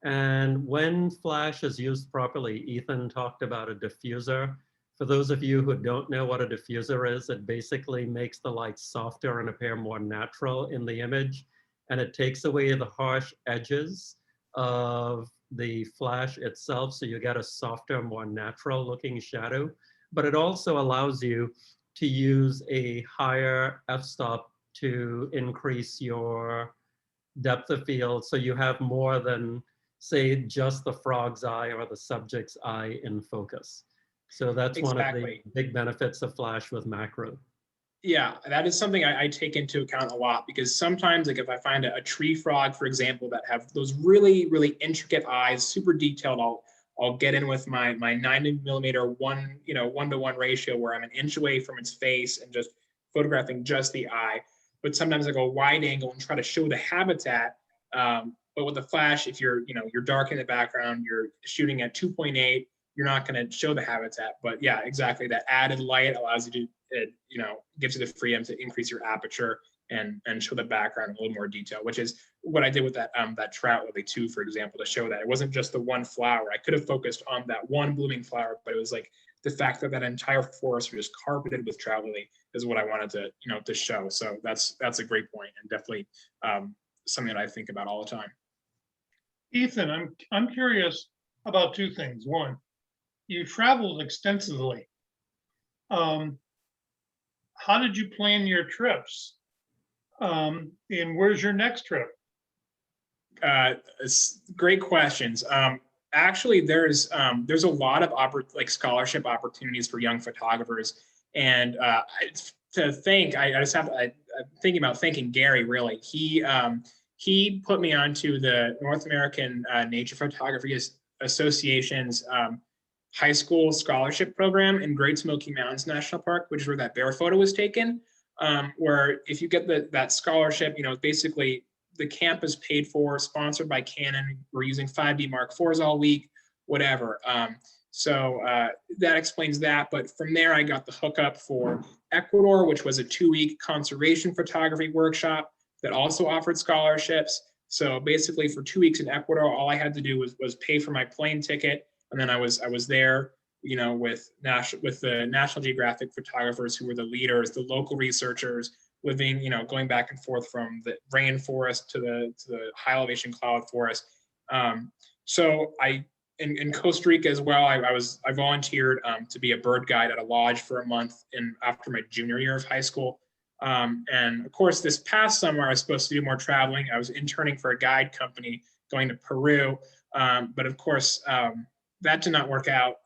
And when flash is used properly, Ethan talked about a diffuser. For those of you who don't know what a diffuser is, it basically makes the light softer and appear more natural in the image. And it takes away the harsh edges of the flash itself, so you get a softer, more natural looking shadow. But it also allows you to use a higher f-stop to increase your depth of field, so you have more than, say, just the frog's eye or the subject's eye in focus. So that's Exactly. one of the big benefits of flash with macro. Yeah, that is something I take into account a lot, because sometimes, like, if I find a tree frog, for example, that have those really, really intricate eyes, super detailed, I'll get in with my 90mm 1:1 ratio, where I'm an inch away from its face and just photographing just the eye. But sometimes I go wide angle and try to show the habitat. But with the flash, if you're dark in the background, you're shooting at 2.8, you're not going to show the habitat. But yeah, exactly. That added light allows you to, gives you the freedom to increase your aperture and show the background in a little more detail, which is what I did with that trout lily too, for example, to show that it wasn't just the one flower. I could have focused on that one blooming flower, but it was like the fact that entire forest was just carpeted with trout lily is what I wanted to show. So that's a great point, and definitely something that I think about all the time. Ethan, I'm curious about two things. One, you traveled extensively. How did you plan your trips? And where's your next trip? Great questions. Actually, there's a lot of scholarship opportunities for young photographers, and I'm thinking about thanking Gary. Really, he put me onto the North American Nature Photography Association's high school scholarship program in Great Smoky Mountains National Park, which is where that bear photo was taken. Where if you get that scholarship, basically the camp is paid for, sponsored by Canon. We're using 5D Mark IVs all week, whatever. So that explains that. But from there, I got the hookup for Ecuador, which was a 2-week conservation photography workshop that also offered scholarships. So basically, for 2 weeks in Ecuador, all I had to do was pay for my plane ticket, and then I was there, with the National Geographic photographers who were the leaders, the local researchers, living, going back and forth from the rainforest to the high elevation cloud forest. So in Costa Rica as well, I volunteered to be a bird guide at a lodge for a month after my junior year of high school. And of course, this past summer, I was supposed to do more traveling. I was interning for a guide company going to Peru. But of course, that did not work out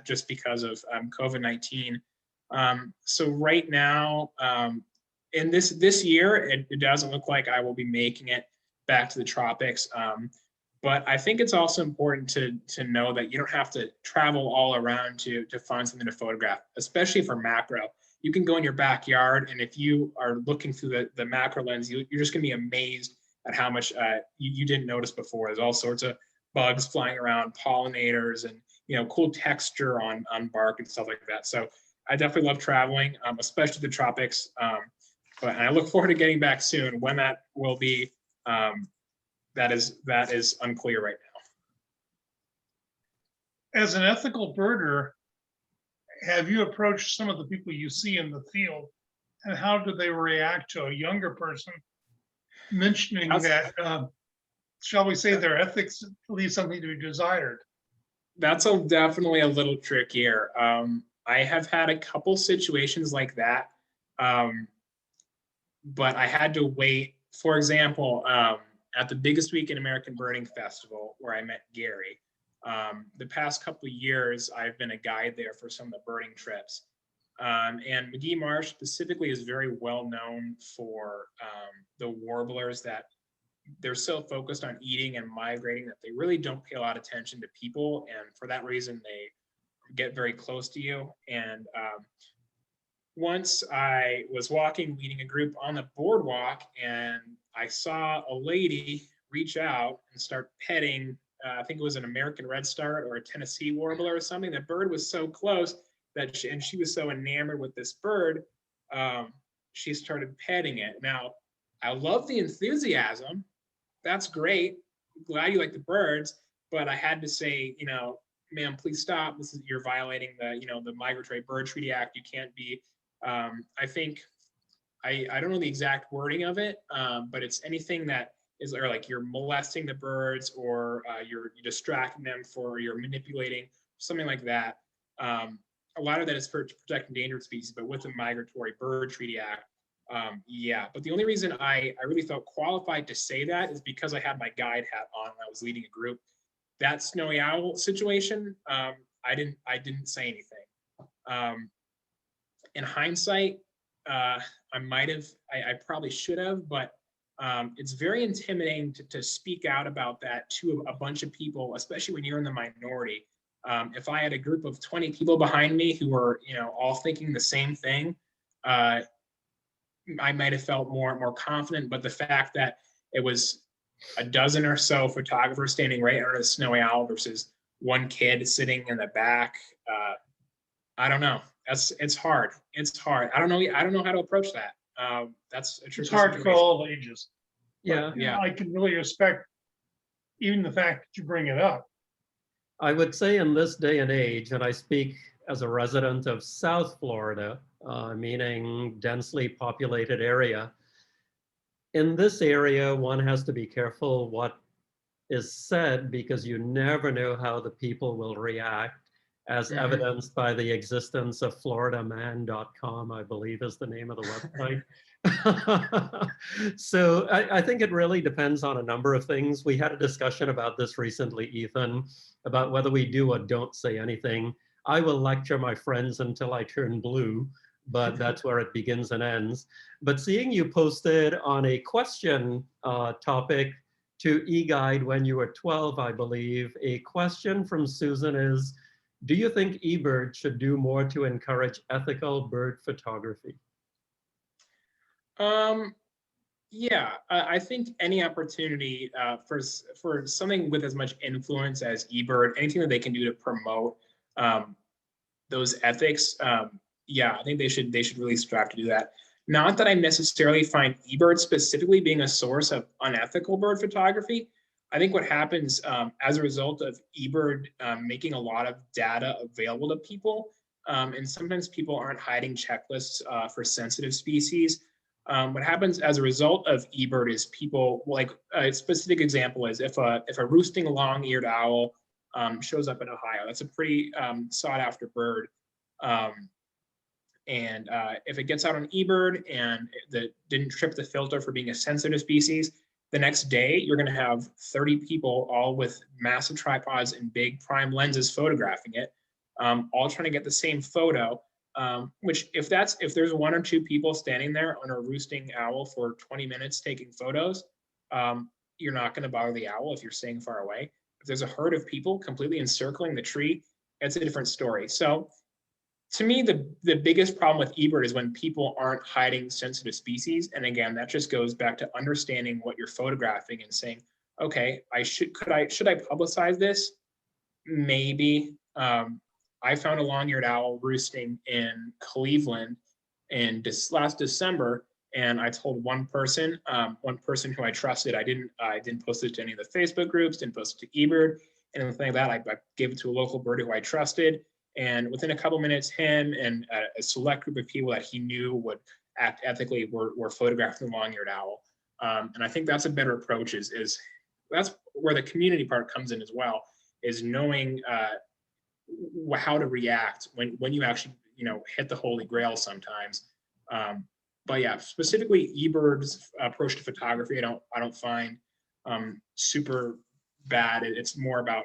just because of COVID-19. So right now, in this year, it doesn't look like I will be making it back to the tropics. But I think it's also important to know that you don't have to travel all around to find something to photograph, especially for macro. You can go in your backyard, and if you are looking through the macro lens, you're just going to be amazed at how much you didn't notice before. There's all sorts of bugs flying around, pollinators, and cool texture on bark and stuff like that. So I definitely love traveling, especially the tropics. But I look forward to getting back soon. When that will be, that is unclear right now. As an ethical birder, have you approached some of the people you see in the field, and how do they react to a younger person mentioning that, shall we say, their ethics leave something to be desired? That's definitely a little trickier. I have had a couple situations like that, but I had to wait. For example, at the biggest week in American Birding Festival, where I met Gary, the past couple of years, I've been a guide there for some of the birding trips. And McGee Marsh specifically is very well known for the warblers that they're so focused on eating and migrating that they really don't pay a lot of attention to people. And for that reason, they get very close to you. And once I was leading a group on the boardwalk, and I saw a lady reach out and start petting, I think it was an American redstart or a Tennessee warbler or something. The bird was so close that she was so enamored with this bird, she started petting it. Now, I love the enthusiasm. That's great. Glad you like the birds, but I had to say, ma'am, please stop. You're violating the Migratory Bird Treaty Act. You can't be. I think I don't know the exact wording of it, but it's anything that is, or like you're molesting the birds, or you're distracting them, or you're manipulating, something like that. A lot of that is for to protect endangered species, but with the Migratory Bird Treaty Act, yeah. But the only reason I really felt qualified to say that is because I had my guide hat on and I was leading a group. That snowy owl situation, I didn't say anything. In hindsight, I probably should have, but it's very intimidating to speak out about that to a bunch of people, especially when you're in the minority. If I had a group of 20 people behind me who were, all thinking the same thing, I might have felt more confident. But the fact that it was a dozen or so photographers standing right under the snowy owl versus one kid sitting in the back, I don't know. It's hard. It's hard. I don't know how to approach that. That's a tricky It's hard for situation. all ages. Yeah. Yeah. I can really respect even the fact that you bring it up. I would say in this day and age, and I speak as a resident of South Florida, meaning densely populated area, in this area, one has to be careful what is said because you never know how the people will react, as evidenced by the existence of floridaman.com, I believe is the name of the website. So I think it really depends on a number of things. We had a discussion about this recently, Ethan, about whether we do or don't say anything. I will lecture my friends until I turn blue, but that's where it begins and ends. But seeing you posted on a question topic to eGuide when you were 12, I believe, a question from Susan is, do you think eBird should do more to encourage ethical bird photography? Yeah, I think any opportunity for something with as much influence as eBird, anything that they can do to promote those ethics, yeah, I think they should really strive to do that. Not that I necessarily find eBird specifically being a source of unethical bird photography. I think what happens as a result of eBird making a lot of data available to people, and sometimes people aren't hiding checklists for sensitive species. What happens as a result of eBird is people, like a specific example is if a roosting long-eared owl shows up in Ohio, that's a pretty sought after bird. And if it gets out on eBird and that didn't trip the filter for being a sensitive species, the next day you're going to have 30 people all with massive tripods and big prime lenses photographing it, all trying to get the same photo. Which if there's one or two people standing there on a roosting owl for 20 minutes taking photos, you're not going to bother the owl if you're staying far away. If there's a herd of people completely encircling the tree, it's a different story. So to me, the biggest problem with eBird is when people aren't hiding sensitive species. And again, that just goes back to understanding what you're photographing and saying, okay, should I publicize this? Maybe. I found a long-eared owl roosting in Cleveland in last December, and I told one person who I trusted. I didn't post it to any of the Facebook groups, didn't post it to eBird, and anything like that. I gave it to a local birder who I trusted. And within a couple minutes, him and a select group of people that he knew would act ethically were photographing the long-eared owl. And I think that's a better approach. Is that's where the community part comes in as well. Is knowing how to react when you actually hit the holy grail sometimes. But yeah, specifically eBird's approach to photography, I don't find super bad. It's more about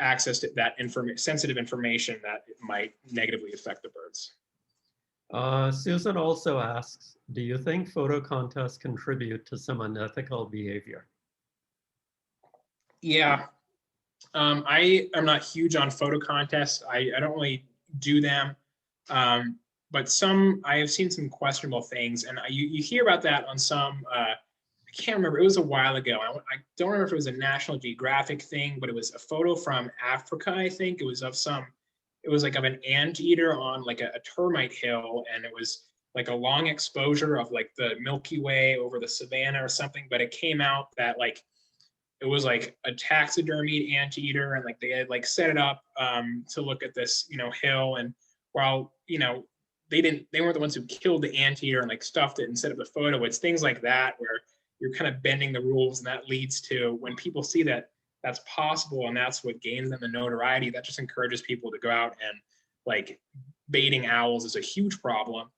access to that sensitive information that it might negatively affect the birds. Susan also asks, do you think photo contests contribute to some unethical behavior? Yeah, I am not huge on photo contests. I don't really do them, but I have seen some questionable things, and you hear about that on some. I can't remember. It was a while ago. I don't remember if it was a National Geographic thing, but it was a photo from Africa. I think it was it was like of an anteater on like a termite hill, and it was like a long exposure of like the Milky Way over the savannah or something. But it came out that like it was like a taxidermied anteater, and like they had like set it up to look at this hill, and while they weren't the ones who killed the anteater and like stuffed it and set up the photo. It's things like that where you're kind of bending the rules, and that leads to when people see that that's possible and that's what gains them the notoriety, that just encourages people to go out, and like baiting owls is a huge problem.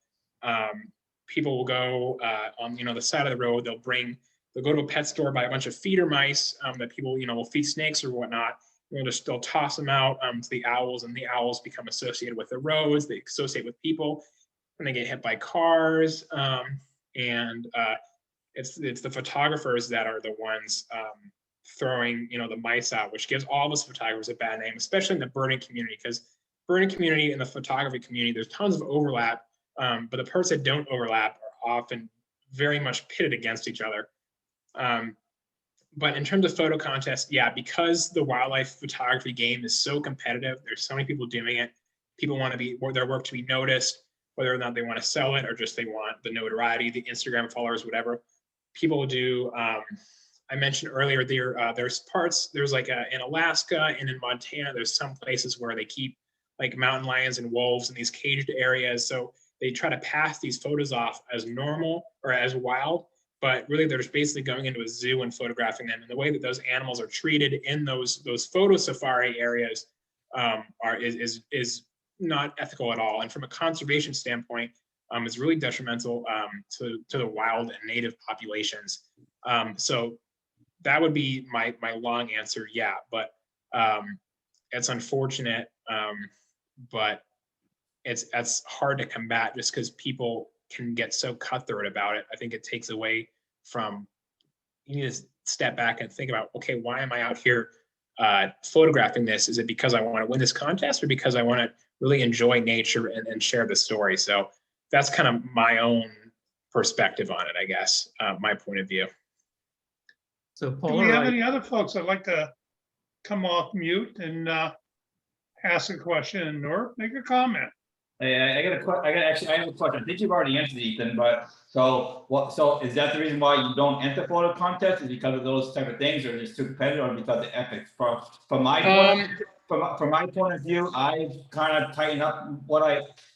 People will go on the side of the road, they'll go to a pet store, buy a bunch of feeder mice that people will feed snakes or whatnot. They'll toss them out to the owls, and the owls become associated with the roads, they associate with people, and they get hit by cars. And it's the photographers that are the ones throwing the mice out, which gives all of us photographers a bad name, especially in the birding community, because birding community and the photography community, there's tons of overlap, but the parts that don't overlap are often very much pitted against each other. But in terms of photo contests, yeah, because the wildlife photography game is so competitive, there's so many people doing it. People want their work to be noticed, whether or not they want to sell it or just they want the notoriety, the Instagram followers, whatever. People do. I mentioned earlier there's parts. There's like in Alaska and in Montana, there's some places where they keep like mountain lions and wolves in these caged areas. So they try to pass these photos off as normal or as wild, but really they're just basically going into a zoo and photographing them. And the way that those animals are treated in those photo safari areas is not ethical at all. And from a conservation standpoint, it's really detrimental to the wild and native populations. So that would be my long answer. Yeah, but it's unfortunate, but it's hard to combat just because people can get so cutthroat about it. I think it takes away from, you need to step back and think about, okay, why am I out here photographing this? Is it because I want to win this contest, or because I want to really enjoy nature and share the story? So that's kind of my own perspective on it, I guess, my point of view. So Do Paul, we have any other folks that'd like to come off mute and ask a question or make a comment? Hey, I have a question. I think you've already answered, Ethan, but so is that the reason why you don't enter photo contests, is because of those type of things, or just too competitive, or because of ethics? From my point of view, I've kind of tightened up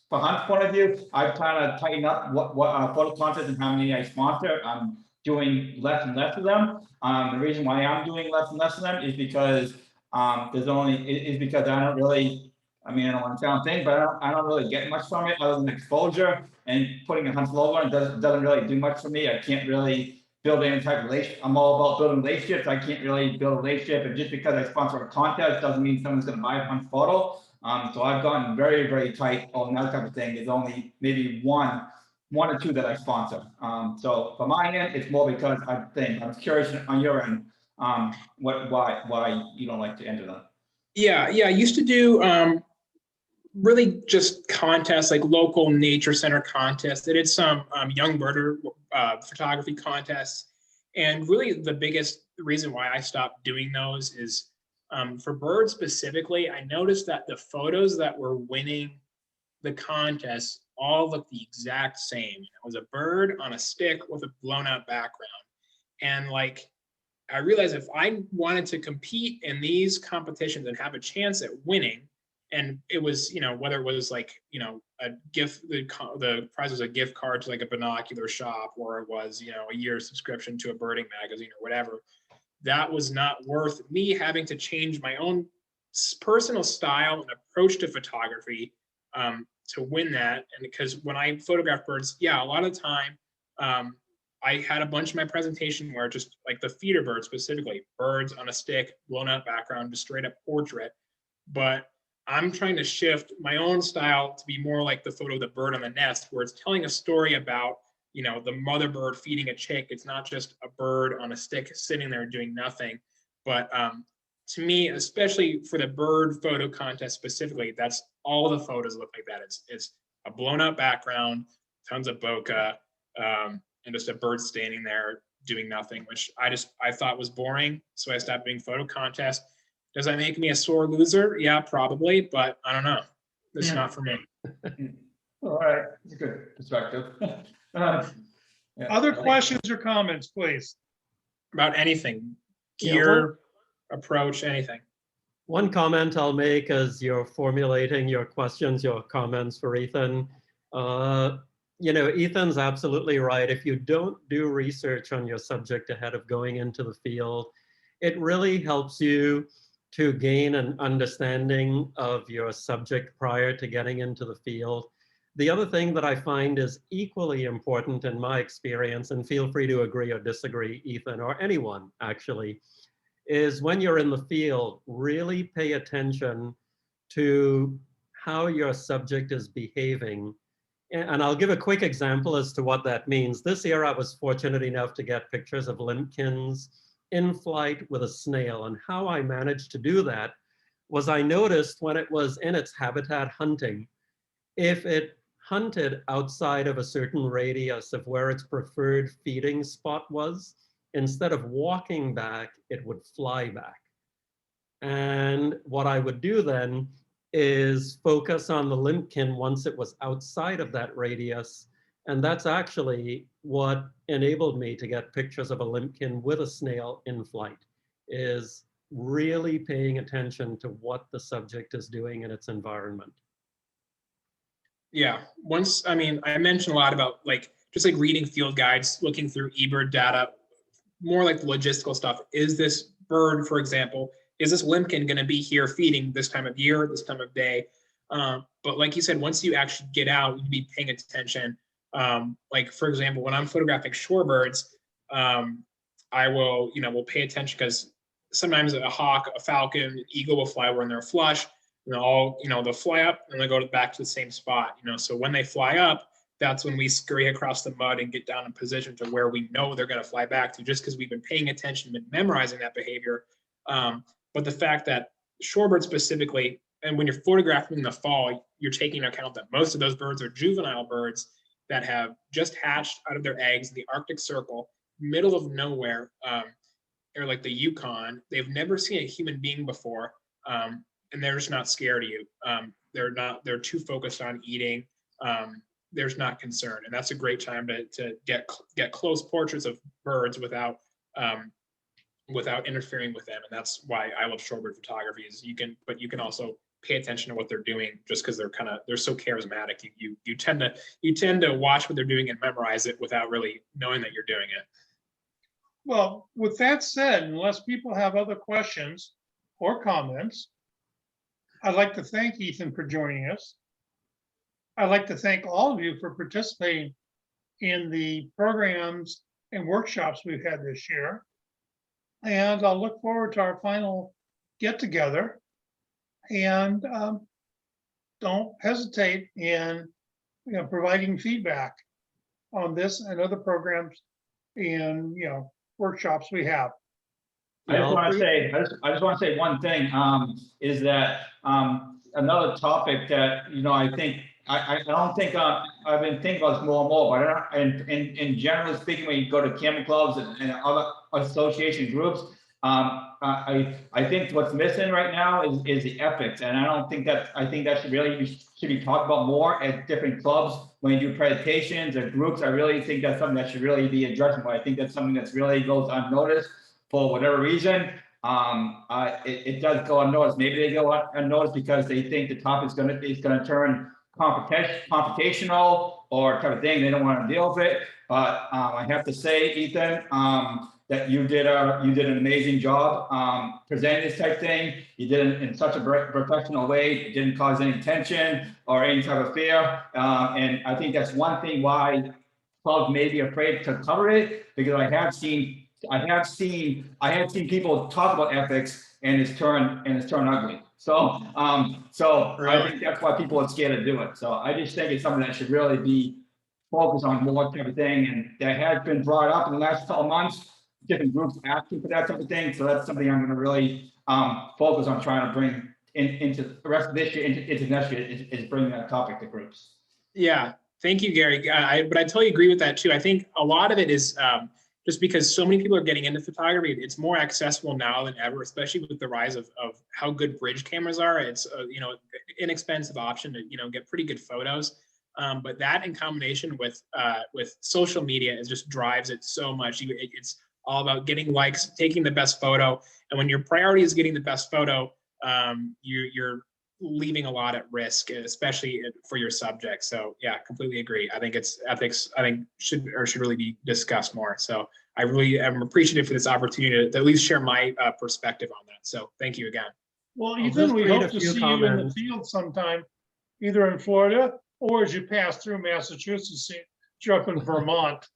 from Hunt's point of view, I've kind of tightened up what photo contests and how many I sponsor. I'm doing less and less of them. The reason why I'm doing less and less of them is because because I don't really. I mean, I don't want to sound thing, but I don't really get much from it other than exposure, and putting a Hunt's logo on doesn't really do much for me. I can't really build any type of relationship. I'm all about building relationships. I can't really build a relationship, and just because I sponsor a contest doesn't mean someone's going to buy a Hunt's photo. So I've gotten very, very tight on that type of thing. There's only maybe one one or two that I sponsor. So for my end, it's more because I'm curious on your end, why you don't like to enter them. Yeah, I used to do really just contests, like local nature center contests. I did some young birder photography contests. And really the biggest reason why I stopped doing those is for birds specifically, I noticed that the photos that were winning the contest all looked the exact same. It was a bird on a stick with a blown out background. And like, I realized if I wanted to compete in these competitions and have a chance at winning, and it was, whether it was like, a gift, the prize was a gift card to like a binocular shop, or it was, a year subscription to a birding magazine or whatever, that was not worth me having to change my own personal style and approach to photography to win that. And because when I photograph birds, a lot of the time, I had a bunch of my presentation where just like the feeder bird specifically, birds on a stick, blown out background, just straight up portrait. But I'm trying to shift my own style to be more like the photo of the bird on the nest, where it's telling a story about, the mother bird feeding a chick. It's not just a bird on a stick sitting there doing nothing. But to me, especially for the bird photo contest specifically, that's all the photos look like that. It's a blown out background, tons of bokeh, and just a bird standing there doing nothing, which I thought was boring. So I stopped doing photo contests. Does that make me a sore loser? Yeah, probably, but I don't know. It's not for me. All right, it's a good perspective. Other questions or comments, please? About anything, Yeah, gear, approach, anything. One comment I'll make as you're formulating your questions, your comments for Ethan. Ethan's absolutely right. If you don't do research on your subject ahead of going into the field, it really helps you to gain an understanding of your subject prior to getting into the field. The other thing that I find is equally important in my experience, and feel free to agree or disagree, Ethan, or anyone actually, is when you're in the field, really pay attention to how your subject is behaving. And I'll give a quick example as to what that means. This year, I was fortunate enough to get pictures of limpkins in flight with a snail. And how I managed to do that was I noticed when it was in its habitat hunting, if it hunted outside of a certain radius of where its preferred feeding spot was, instead of walking back, it would fly back. And what I would do then is focus on the limpkin once it was outside of that radius. And that's actually what enabled me to get pictures of a limpkin with a snail in flight, is really paying attention to what the subject is doing in its environment. Yeah, I mentioned a lot about just reading field guides, looking through eBird data, more like the logistical stuff. Is this bird, for example, is this limpkin going to be here feeding this time of year, this time of day? But like you said, once you actually get out, you'd be paying attention. For example, when I'm photographing shorebirds, I will pay attention because sometimes a hawk, a falcon, an eagle will fly when they're flush. They'll fly up and they go back to the same spot. So when they fly up, that's when we scurry across the mud and get down in position to where we know they're going to fly back to, just because we've been paying attention and memorizing that behavior. But the fact that shorebirds specifically, and when you're photographing in the fall, you're taking into account that most of those birds are juvenile birds that have just hatched out of their eggs in the Arctic Circle, middle of nowhere, or like the Yukon. They've never seen a human being before, and they're just not scared of you. They're too focused on eating. There's not concern, and that's a great time to get close portraits of birds without interfering with them. And that's why I love shorebird photography. You can also pay attention to what they're doing, just because they're so charismatic. You tend to watch what they're doing and memorize it without really knowing that you're doing it. Well, with that said, unless people have other questions or comments, I'd like to thank Ethan for joining us. I'd like to thank all of you for participating in the programs and workshops we've had this year. And I'll look forward to our final get together. And don't hesitate in providing feedback. on this and other programs and, workshops we have. I just Yeah, want to say, I just want to say one thing, is that, another topic that, I don't think, I've been thinking about this more and more, but in general speaking, when you go to camping clubs and other association groups, I think what's missing right now is the ethics, and I think that should be talked about more at different clubs when you do presentations or groups. I really think that's something that should really be addressed, but I think that's something that's really goes unnoticed for whatever reason. It does go unnoticed. Maybe they go unnoticed because they think the topic is gonna turn computational or type of thing. They don't want to deal with it. But I have to say, Ethan, that you did an amazing job presenting this type thing. You did it in such a professional way. It didn't cause any tension or any type of fear. And I think that's one thing why clubs may be afraid to cover it, because I have seen people talk about ethics and it's turned ugly. So I think that's why people are scared to do it. So I just think it's something that should really be focused on more type of thing, and that has been brought up in the last couple of months. Different groups asking for that type of thing. So that's something I'm going to really focus on trying to bring into the rest of this year, into next year, is bringing that topic to groups. Yeah, thank you, Gary. But I totally agree with that too. I think a lot of it is just because so many people are getting into photography. It's more accessible now than ever, especially with the rise of how good bridge cameras are. It's inexpensive option to get pretty good photos. But that in combination with social media, it just drives it so much. It's all about getting likes, taking the best photo, and when your priority is getting the best photo, you're leaving a lot at risk, especially for your subject. So yeah, completely agree. I think ethics, should really be discussed more. So I really am appreciative for this opportunity to at least share my perspective on that. So thank you again. Well, I'll Ethan, just we read a hope to few see you in the comments. field sometime, either in Florida or as you pass through Massachusetts, you're up in Vermont.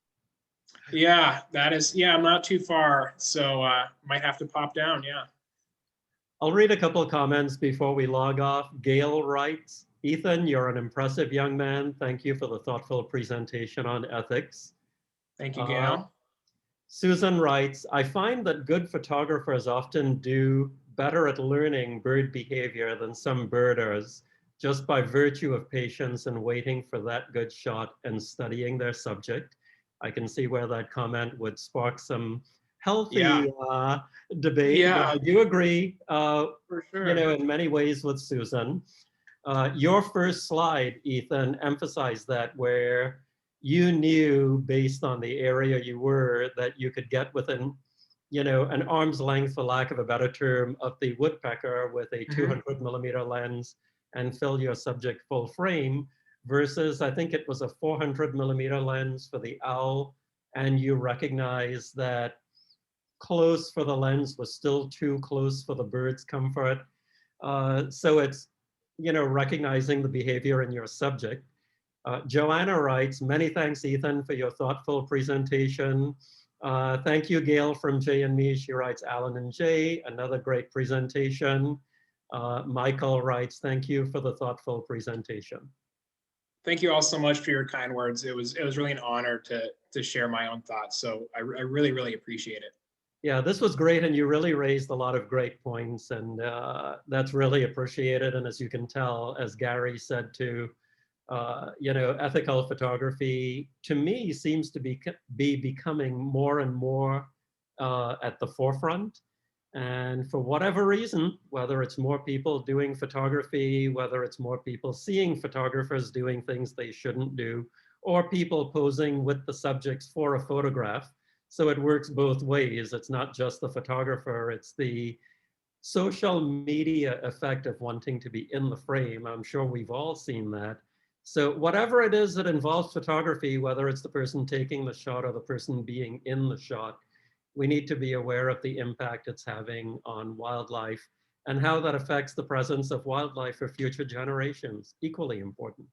Yeah, I'm not too far. So might have to pop down. Yeah. I'll read a couple of comments before we log off. Gail writes, Ethan, you're an impressive young man. Thank you for the thoughtful presentation on ethics. Thank you, Gail. Susan writes, I find that good photographers often do better at learning bird behavior than some birders, just by virtue of patience and waiting for that good shot and studying their subject. I can see where that comment would spark some healthy debate. Yeah. But I do agree, For sure. in many ways with Susan. Your first slide, Ethan, emphasized that, where you knew based on the area you were that you could get within, an arm's length, for lack of a better term, of the woodpecker with a 200 millimeter lens and fill your subject full frame, versus I think it was a 400 millimeter lens for the owl. And you recognize that close for the lens was still too close for the bird's comfort. So it's, recognizing the behavior in your subject. Joanna writes, many thanks, Ethan, for your thoughtful presentation. Thank you, Gail from Jay and me. She writes, Alan and Jay, another great presentation. Michael writes, thank you for the thoughtful presentation. Thank you all so much for your kind words. It was really an honor to share my own thoughts. So I really, really appreciate it. Yeah, this was great, and you really raised a lot of great points, and that's really appreciated. And as you can tell, as Gary said too, ethical photography to me seems to be becoming more and more at the forefront. And for whatever reason, whether it's more people doing photography, whether it's more people seeing photographers doing things they shouldn't do, or people posing with the subjects for a photograph. So it works both ways. It's not just the photographer, it's the social media effect of wanting to be in the frame. I'm sure we've all seen that. So whatever it is that involves photography, whether it's the person taking the shot or the person being in the shot, we need to be aware of the impact it's having on wildlife and how that affects the presence of wildlife for future generations. Equally important.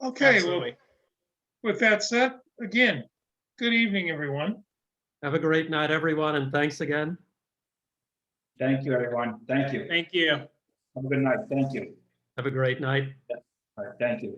Okay, Absolutely. well, with that said, again, good evening, everyone. Have a great night, everyone, and thanks again. Thank you, everyone. Thank you. Thank you. Have a good night. Thank you. Have a great night. All right, thank you.